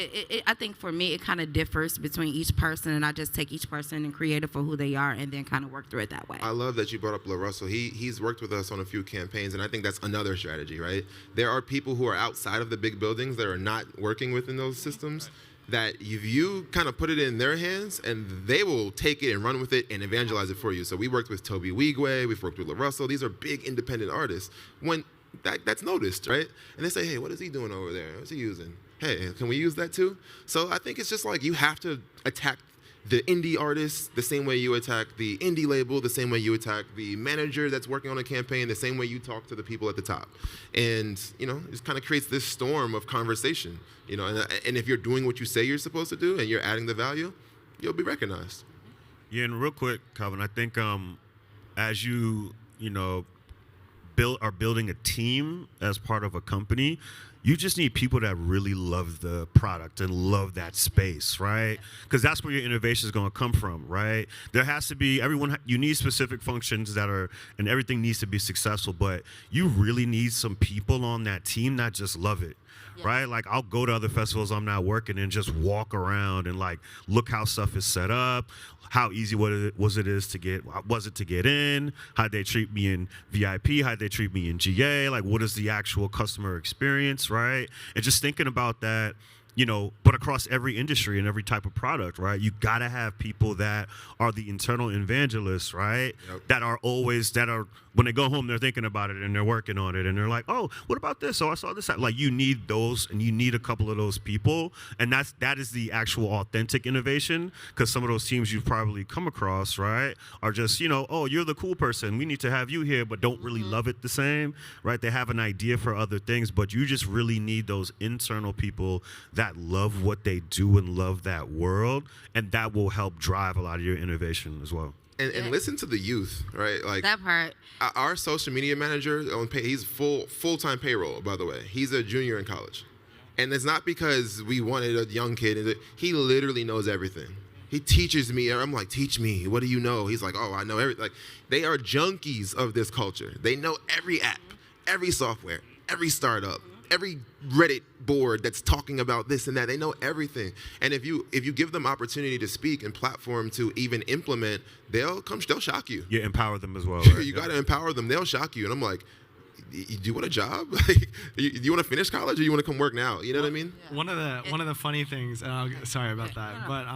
I think for me it kind of differs between each person, and I just take each person and creative for who they are and then kind of work through it that way. I love that you brought up Lil Russell. He's worked with us on a few campaigns, and I think that's another strategy, right? There are people who are outside of the big buildings that are not working within those systems, that if you kind of put it in their hands, and they will take it and run with it and evangelize it for you. So we worked with Toby Wigwe, we've worked with Lil Russell. These are big independent artists. When that's noticed, right? And they say, hey, what is he doing over there? What's he using? Hey, can we use that too? So I think it's just like you have to attack the indie artist the same way you attack the indie label, the same way you attack the manager that's working on a campaign, the same way you talk to the people at the top. And, it just kind of creates this storm of conversation, and if you're doing what you say you're supposed to do and you're adding the value, you'll be recognized. Yeah, and real quick, Calvin, I think as you, are building a team as part of a company, you just need people that really love the product and love that space, right? Because that's where your innovation is going to come from, right? There has to be, you need specific functions and everything needs to be successful, but you really need some people on that team that just love it. Yeah. Right? Like, I'll go to other festivals I'm not working and just walk around and like look how stuff is set up, how easy was it to get in, how'd they treat me in VIP, how'd they treat me in GA, like what is the actual customer experience, right? And just thinking about that, but across every industry and every type of product, right? You gotta have people that are the internal evangelists, right? Yep. When they go home, they're thinking about it and they're working on it and they're like, oh, what about this? Oh, I saw this. Like, you need those, and you need a couple of those people, and that is the actual authentic innovation, because some of those teams you've probably come across, right, are just, oh, you're the cool person, we need to have you here, but don't really love it the same, right? They have an idea for other things, but you just really need those internal people that love what they do and love that world, and that will help drive a lot of your innovation as well. And listen to the youth, right? Like that part. Our social media manager he's full-time payroll, by the way. He's a junior in college, and it's not because we wanted a young kid. He literally knows everything. He teaches me. I'm like, teach me. What do you know? He's like, oh, I know everything. Like, they are junkies of this culture. They know every app, every software, every startup, every Reddit board that's talking about this and that. They know everything. And if you give them opportunity to speak and platform to even implement, they'll shock you. You empower them as well. Right? You got to empower them. They'll shock you. And I'm like, do you want a job? Do you want to finish college, or you want to come work now? You know what I mean? One of the funny things, sorry about that, but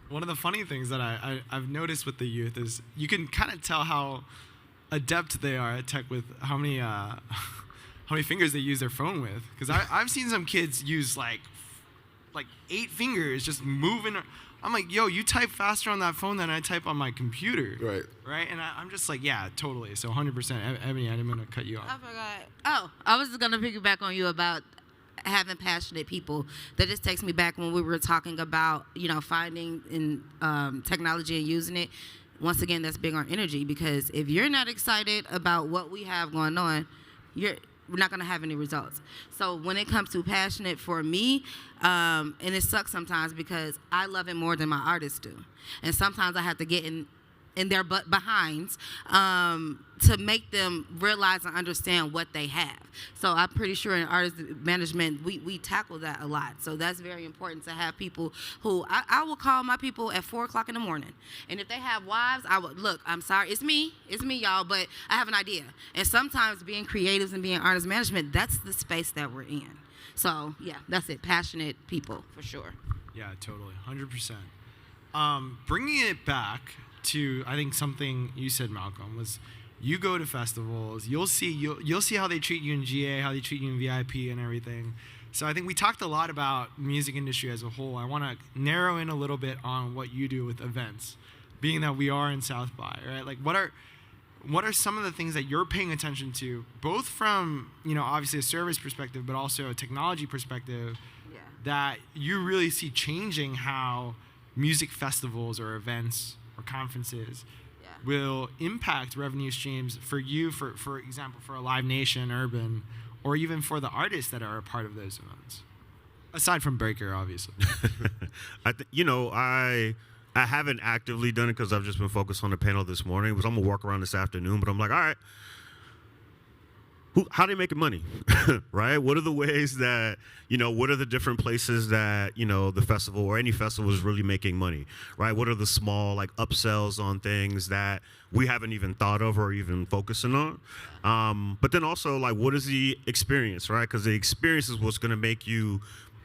one of the funny things that I've noticed with the youth is you can kind of tell how adept they are at tech with how many fingers they use their phone with. Because I've seen some kids use like 8 fingers just moving. I'm like, yo, you type faster on that phone than I type on my computer. Right? And I'm just like, yeah, totally. So 100%. Ebony, I didn't mean to cut you off. I forgot. Oh, I was going to piggyback on you about having passionate people. That just takes me back when we were talking about, finding in technology and using it. once again, that's big on energy, because if you're not excited about what we have going on, we're not going to have any results. So when it comes to passionate, for me, and it sucks sometimes because I love it more than my artists do. And sometimes I have to get in their behinds to make them realize and understand what they have. So I'm pretty sure in artist management, we tackle that a lot. So that's very important to have people who, I will call my people at 4 o'clock in the morning. And if they have wives, I would, look, I'm sorry, it's me, y'all, but I have an idea. And sometimes being creatives and being artist management, that's the space that we're in. So yeah, that's it, passionate people, for sure. Yeah, totally, 100%. Bringing it back to, I think something you said, Malcolm, was you go to festivals, you'll see how they treat you in GA, how they treat you in VIP and everything. So I think we talked a lot about music industry as a whole. I want to narrow in a little bit on what you do with events, being that we are in South by, right? Like what are some of the things that you're paying attention to, both from, obviously a service perspective, but also a technology perspective, that you really see changing how music festivals or events or conferences will impact revenue streams for you, for example, for a Live Nation, Urban, or even for the artists that are a part of those events? Aside from Breaker, obviously. I haven't actively done it because I've just been focused on the panel this morning. I'm going to walk around this afternoon, but I'm like, all right, how are they making money, right? What are the ways that, what are the different places that, the festival or any festival is really making money, right? What are the small, upsells on things that we haven't even thought of or even focusing on? But then also, what is the experience, right? Because the experience is what's going to make you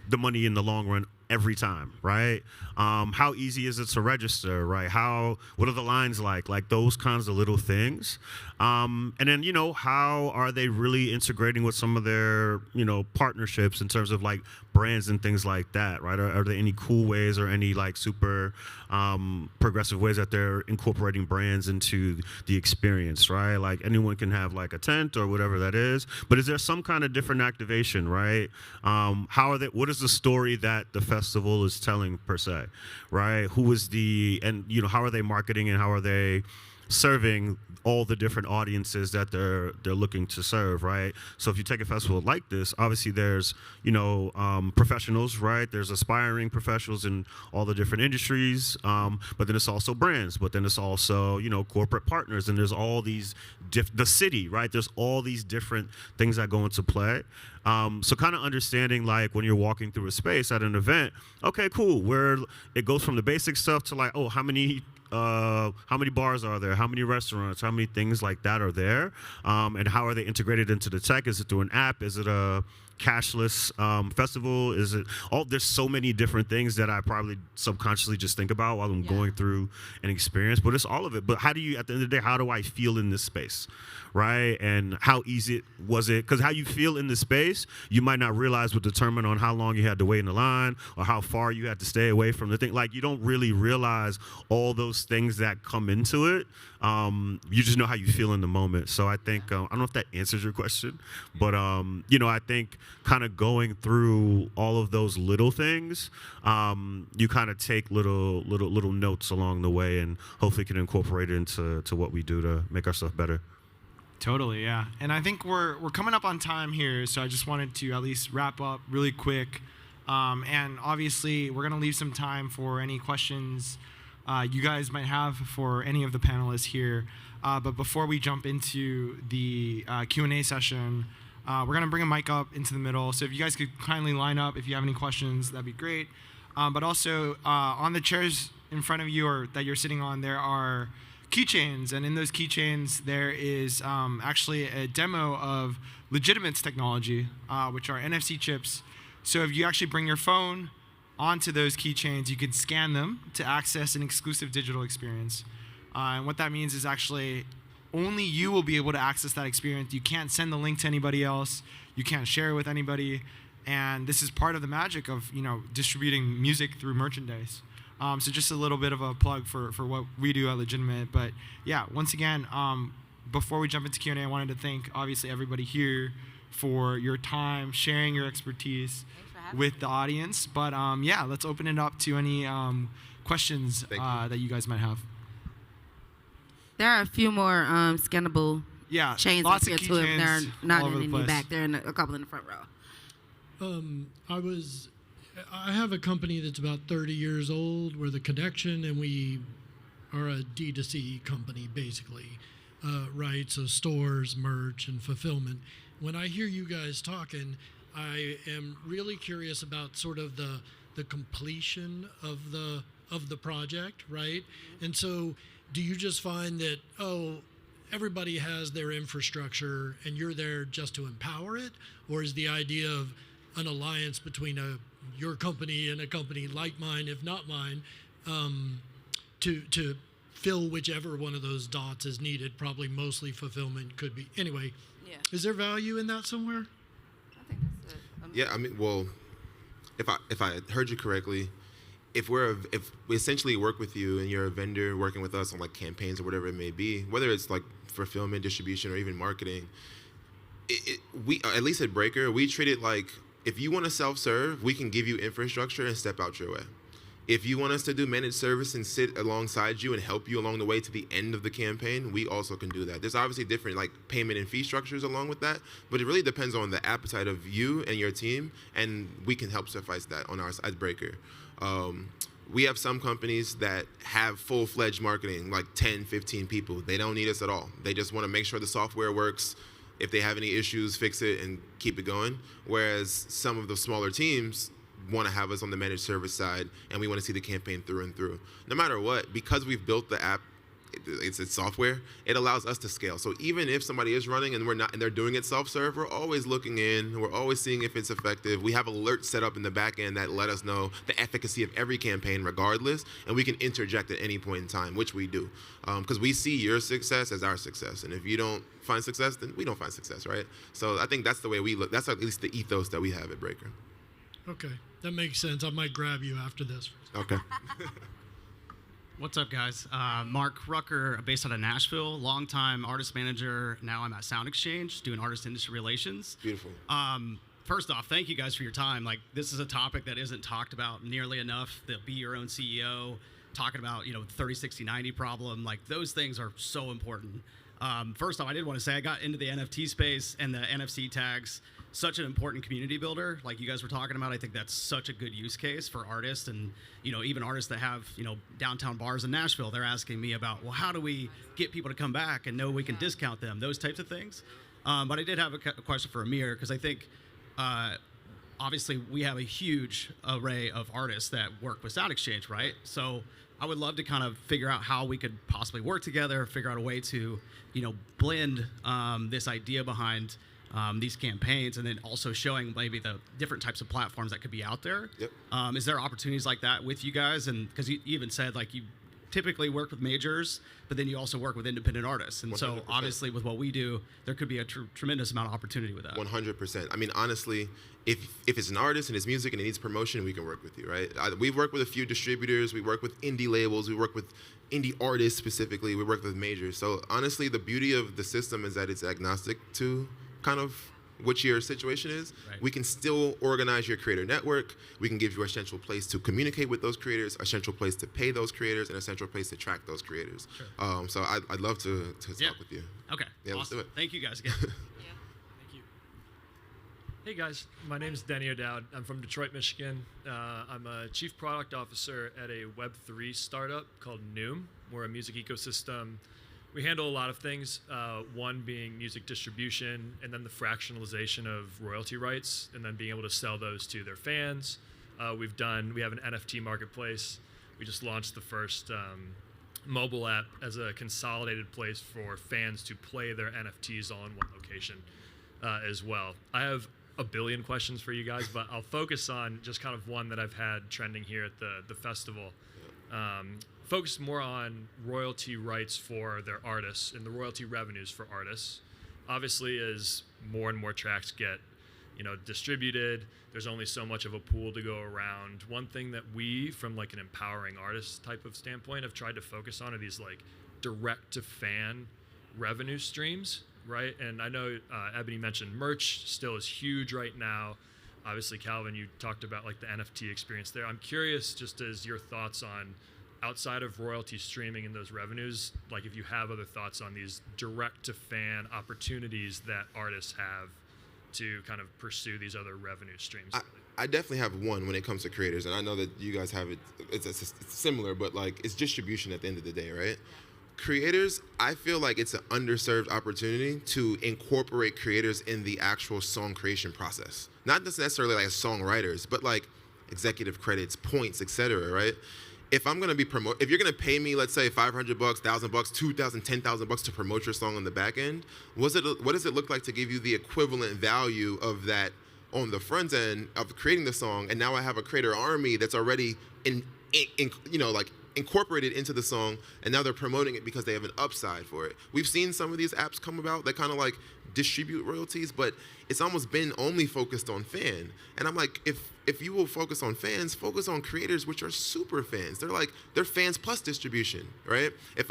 the money in the long run every time, right? How easy is it to register, right? What are the lines like those kinds of little things. And then, how are they really integrating with some of their, partnerships in terms of brands and things like that, right? Are there any cool ways or any super progressive ways that they're incorporating brands into the experience, right? Anyone can have a tent or whatever that is, but is there some kind of different activation, right? What is the story that the festival is telling per se, right? How are they marketing and how are they serving all the different audiences that they're looking to serve, right? So if you take a festival like this, obviously there's professionals, right? There's aspiring professionals in all the different industries, but then it's also brands, but then it's also corporate partners, and there's all these the city, right? There's all these different things that go into play. So kind of understanding when you're walking through a space at an event, okay, cool, where it goes from the basic stuff to how many bars are there? How many restaurants? How many things like that are there? And how are they integrated into the tech? Is it through an app? Is it a cashless festival? Is it there's so many different things that I probably subconsciously just think about while I'm going through an experience, but it's all of it. But how do you, at the end of the day, how do I feel in this space, right? And how easy was it? Because how you feel in the space, you might not realize would determine on how long you had to wait in the line or how far you had to stay away from the thing. You don't really realize all those things that come into it. You just know how you feel in the moment. So I think, I don't know if that answers your question, but, I think kind of going through all of those little things, you kind of take little notes along the way and hopefully can incorporate it into what we do to make ourselves better. Totally, yeah. And I think we're coming up on time here, so I just wanted to at least wrap up really quick. And obviously, we're going to leave some time for any questions you guys might have for any of the panelists here. But before we jump into the Q&A session, we're going to bring a mic up into the middle. So if you guys could kindly line up if you have any questions, that'd be great. But also, on the chairs in front of you or that you're sitting on, there are keychains. And in those keychains, there is actually a demo of Legitimate's technology, which are NFC chips. So if you actually bring your phone onto those keychains, you can scan them to access an exclusive digital experience. And what that means is actually only you will be able to access that experience. You can't send the link to anybody else. You can't share it with anybody. And this is part of the magic of distributing music through merchandise. So just a little bit of a plug for what we do at Legitimate. But yeah, once again, before we jump into Q&A, I wanted to thank obviously everybody here for your time, sharing your expertise with the audience. But yeah, let's open it up to any questions that you guys might have. There are a few more scannable Yeah, chains lots up of here too. If they're keychains not all over in the any place. back, they're in a couple in the front row. I have a company that's about 30 years old. We're the connection, and we are a D2C company, basically, right? So stores, merch, and fulfillment. When I hear you guys talking, I am really curious about sort of the completion of the project, right? And so, do you just find that everybody has their infrastructure and you're there just to empower it, or is the idea of an alliance between your company and a company like mine, if not mine, to fill whichever one of those dots is needed? Probably mostly fulfillment could be. Anyway, Yeah. is there value in that somewhere? I think that's it. Yeah, I mean, well, if I heard you correctly, if we essentially work with you and you're a vendor working with us on like campaigns or whatever it may be, whether it's like fulfillment, distribution, or even marketing, we at least at Breaker, we treat it like if you want to self-serve, we can give you infrastructure and step out your way. If you want us to do managed service and sit alongside you and help you along the way to the end of the campaign, we also can do that. There's obviously different like payment and fee structures along with that, but it really depends on the appetite of you and your team, and we can help suffice that on our side, Breaker. We have some companies that have full-fledged marketing, like 10, 15 people. They don't need us at all. They just want to make sure the software works. If they have any issues, fix it and keep it going. Whereas some of the smaller teams want to have us on the managed service side, and we want to see the campaign through and through. No matter what, because we've built the app, it's software, it allows us to scale. So even if somebody is running and they're doing it self-serve, we're always looking in, we're always seeing if it's effective. We have alerts set up in the back end that let us know the efficacy of every campaign regardless, and we can interject at any point in time, which we do. Because we see your success as our success, and if you don't find success, then we don't find success, right? So I think that's the way we look. That's at least the ethos that we have at Breaker. Okay, that makes sense. I might grab you after this. Okay. What's up, guys? Mark Rucker, based out of Nashville, longtime artist manager. Now I'm at Sound Exchange doing artist industry relations. Beautiful. First off, thank you guys for your time. Like, this is a topic that isn't talked about nearly enough. The be your own CEO, talking about 30, 60, 90 problem. Like, those things are so important. First off, I did want to say I got into the NFT space and the NFC tags. Such an important community builder, like you guys were talking about. I think that's such a good use case for artists, and even artists that have downtown bars in Nashville. They're asking me about, well, how do we get people to come back and know we can discount them, those types of things. But I did have a question for Amir, because I think obviously we have a huge array of artists that work with Sound Exchange, right? So I would love to kind of figure out how we could possibly work together, figure out a way to blend this idea behind these campaigns, and then also showing maybe the different types of platforms that could be out there. Yep. Is there opportunities like that with you guys? And because you even said like you typically work with majors, but then you also work with independent artists. And 100%. so obviously with what we do, there could be a tremendous amount of opportunity with that. 100%. I mean, honestly, if it's an artist and it's music and it needs promotion, we can work with you, right? We've worked with a few distributors. We work with indie labels. We work with indie artists specifically. We work with majors. So honestly, the beauty of the system is that it's agnostic to kind of what your situation is. Right. We can still organize your creator network. We can give you a central place to communicate with those creators, a central place to pay those creators, and a central place to track those creators. Sure. So I'd love to talk with you. Okay. Yeah, let's do it. Thank you guys again. Thank you. Hey guys, my name is Denny O'Dowd. I'm from Detroit, Michigan. I'm a chief product officer at a Web3 startup called Noom. We're a music ecosystem. We handle a lot of things, one being music distribution, and then the fractionalization of royalty rights, and then being able to sell those to their fans. We have an NFT marketplace. We just launched the first mobile app as a consolidated place for fans to play their NFTs all in one location as well. I have a billion questions for you guys, but I'll focus on just kind of one that I've had trending here at the festival. Focus more on royalty rights for their artists and the royalty revenues for artists. Obviously, as more and more tracks get, distributed, there's only so much of a pool to go around. One thing that we, from like an empowering artist type of standpoint, have tried to focus on are these like direct to fan revenue streams, right? And I know Ebony mentioned merch still is huge right now. Obviously, Calvin, you talked about like the NFT experience there. I'm curious, just as your thoughts on outside of royalty streaming and those revenues, like if you have other thoughts on these direct-to-fan opportunities that artists have to kind of pursue these other revenue streams. I definitely have one when it comes to creators, and I know that you guys have it. It's similar, but like it's distribution at the end of the day, right? Creators, I feel like it's an underserved opportunity to incorporate creators in the actual song creation process. Not just necessarily like songwriters, but like executive credits, points, etc. Right? If I'm gonna be if you're gonna pay me, let's say $500, $1,000, $2,000, $10,000 to promote your song on the back end, what does it look like to give you the equivalent value of that on the front end of creating the song? And now I have a creator army that's already incorporated into the song, and now they're promoting it because they have an upside for it. We've seen some of these apps come about that kind of like distribute royalties, but it's almost been only focused on fan. And I'm like, if you will focus on fans, focus on creators, which are super fans. They're fans plus distribution, right? If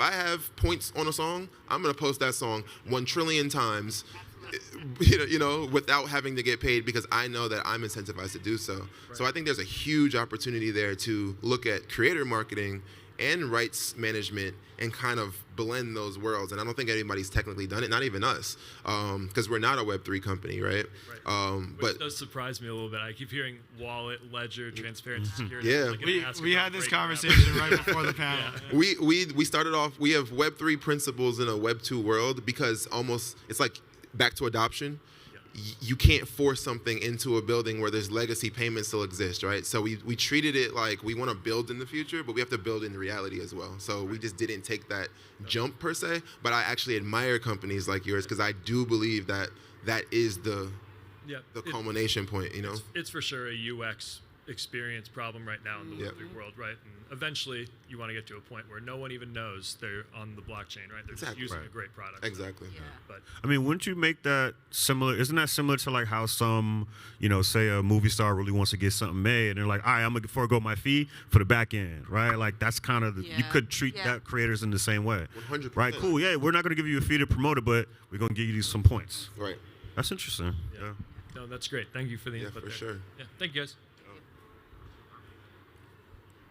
I have points on a song, I'm gonna post that song 1 trillion times, without having to get paid, because I know that I'm incentivized to do so. Right. So I think there's a huge opportunity there to look at creator marketing and rights management and kind of blend those worlds. And I don't think anybody's technically done it, not even us, because we're not a Web3 company, right? Which does surprise me a little bit. I keep hearing wallet, ledger, transparency, security. Yeah, we had this conversation right before the panel. Yeah. We started off, we have Web3 principles in a Web2 world, because almost it's like back to adoption. You can't force something into a building where there's legacy payments still exist, right? So we treated it like we want to build in the future, but we have to build in reality as well. So we just didn't take that jump per se, but I actually admire companies like yours, because I do believe that is the culmination point, It's for sure a UX experience problem right now in the Web3 world, right? And eventually you want to get to a point where no one even knows they're on the blockchain, right? They're just using a great product. Exactly. Yeah. But I mean, wouldn't you make that similar? Isn't that similar to like how some, say a movie star really wants to get something made, and they're like, all right, I'm gonna forego my fee for the back end, right? Like that's kind of you could treat that creators in the same way, 100%. Right? Cool. Yeah, we're not gonna give you a fee to promote it, but we're gonna give you some points. Right. That's interesting. Yeah. No, that's great. Thank you for the input for there. sure. Yeah. Thank you guys.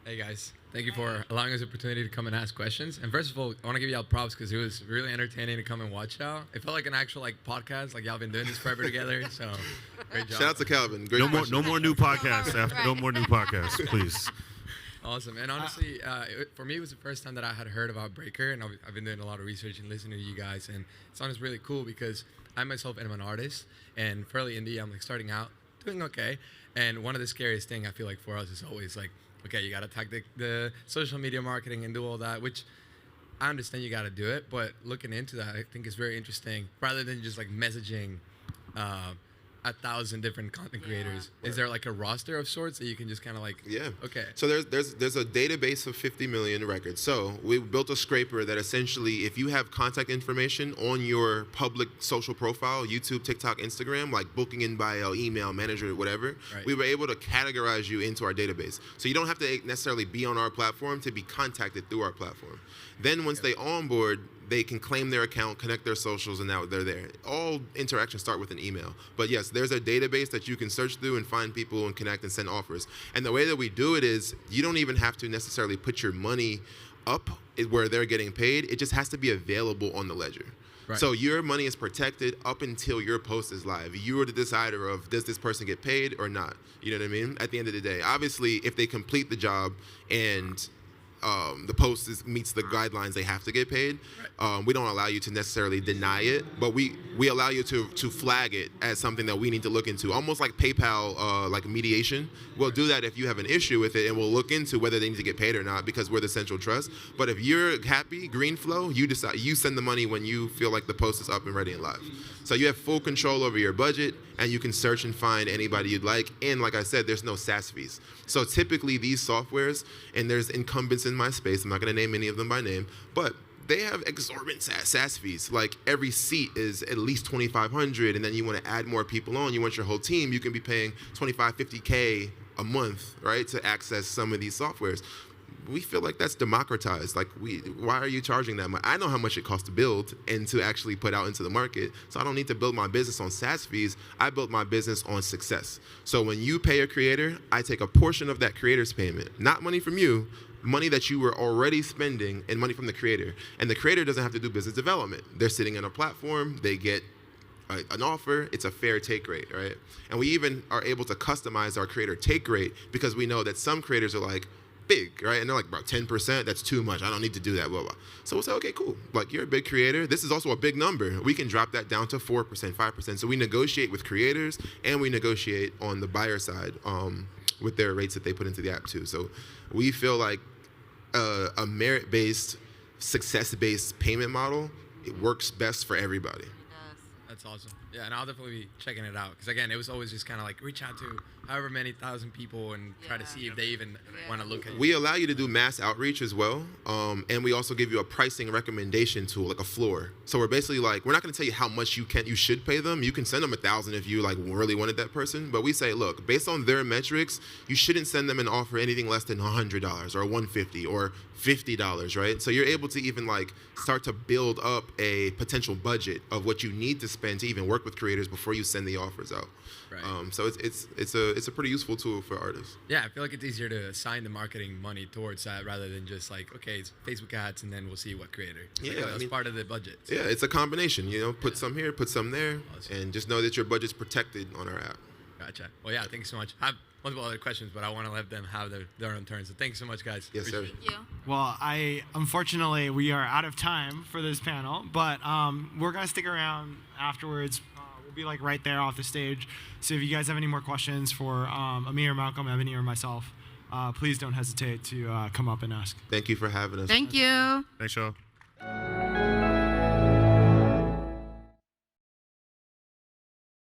Hey guys, thank you for allowing us the opportunity to come and ask questions. And first of all, I want to give y'all props because it was really entertaining to come and watch y'all. It felt like an actual podcast, like y'all been doing this forever together. So great job. Shout out to Calvin. Great No more new podcasts. No more new podcasts, please. Awesome. And honestly, for me, it was the first time that I had heard about Breaker, and I've been doing a lot of research and listening to you guys. And it's honestly really cool because I myself am an artist and fairly indie. I'm like starting out, doing okay. And one of the scariest thing I feel like for us is always like, okay, you got to attack the social media marketing and do all that, which I understand you got to do it, but looking into that, I think is very interesting. Rather than just like messaging 1,000 different content creators, is there like a roster of sorts that you can just kind of like? Yeah. Okay. So there's a database of 50 million records. So we built a scraper that essentially, if you have contact information on your public social profile, YouTube, TikTok, Instagram, like booking in bio, email, manager, whatever, we were able to categorize you into our database. So you don't have to necessarily be on our platform to be contacted through our platform. Then once they onboard, they can claim their account, connect their socials, and now they're there. All interactions start with an email. But yes, there's a database that you can search through and find people and connect and send offers. And the way that we do it is you don't even have to necessarily put your money up where they're getting paid. It just has to be available on the ledger. Right. So your money is protected up until your post is live. You are the decider of, does this person get paid or not? You know what I mean? At the end of the day. Obviously, if they complete the job and the post meets the guidelines, they have to get paid. We don't allow you to necessarily deny it, but we allow you to flag it as something that we need to look into, almost like PayPal, like mediation. We'll do that if you have an issue with it, and we'll look into whether they need to get paid or not, because we're the central trust. But if you're happy, green flow, you decide, you send the money when you feel like the post is up and ready and live. So you have full control over your budget, and you can search and find anybody you'd like. And like I said, there's no SaaS fees. So typically these softwares, and there's incumbents in my space, I'm not gonna name any of them by name, but they have exorbitant SaaS fees. Like every seat is at least $2,500, and then you wanna add more people on, you want your whole team, you can be paying 25, 50K a month, right, to access some of these softwares. We feel like that's democratized. Like, why are you charging that much? I know how much it costs to build and to actually put out into the market, so I don't need to build my business on SaaS fees. I built my business on success. So when you pay a creator, I take a portion of that creator's payment, not money from you, money that you were already spending and money from the creator. And the creator doesn't have to do business development. They're sitting on a platform, they get an offer, it's a fair take rate, right? And we even are able to customize our creator take rate because we know that some creators are like, big, right? And they're like, bro, 10%, that's too much. I don't need to do that, blah, blah. So we'll say, okay, cool. Like, you're a big creator. This is also a big number. We can drop that down to 4%, 5%. So we negotiate with creators and we negotiate on the buyer side with their rates that they put into the app too. So we feel like a merit-based, success-based payment model, it works best for everybody. That's awesome. Yeah, and I'll definitely be checking it out. Because, again, it was always just kind of like reach out to however many thousand people and try to see if they even want to look at it. We allow you to do mass outreach as well. And we also give you a pricing recommendation tool, like a floor. So we're basically like, we're not going to tell you how much you should pay them. You can send them $1,000 if you like really wanted that person. But we say, look, based on their metrics, you shouldn't send them an offer anything less than $100 or $150 or $50, right? So you're able to even like start to build up a potential budget of what you need to spend to even work with creators before you send the offers out. Right. So it's a pretty useful tool for artists. Yeah, I feel like it's easier to assign the marketing money towards that rather than just like, okay, it's Facebook ads and then we'll see what creator. Yeah, like, that's part of the budget. So. Yeah, it's a combination. You know, put some here, put some there, Awesome. and just know that your budget's protected on our app. Gotcha. Well, yeah, thank you so much. I have multiple other questions, but I want to let them have their own turn. So thanks so much, guys. Yes, sir. Appreciate it. Thank you. Well, unfortunately we are out of time for this panel, but we're gonna stick around afterwards. We'll be like right there off the stage. So if you guys have any more questions for Amir, Malcolm, Ebony, or myself, please don't hesitate to come up and ask. Thank you for having us. Thank you. Thanks, y'all.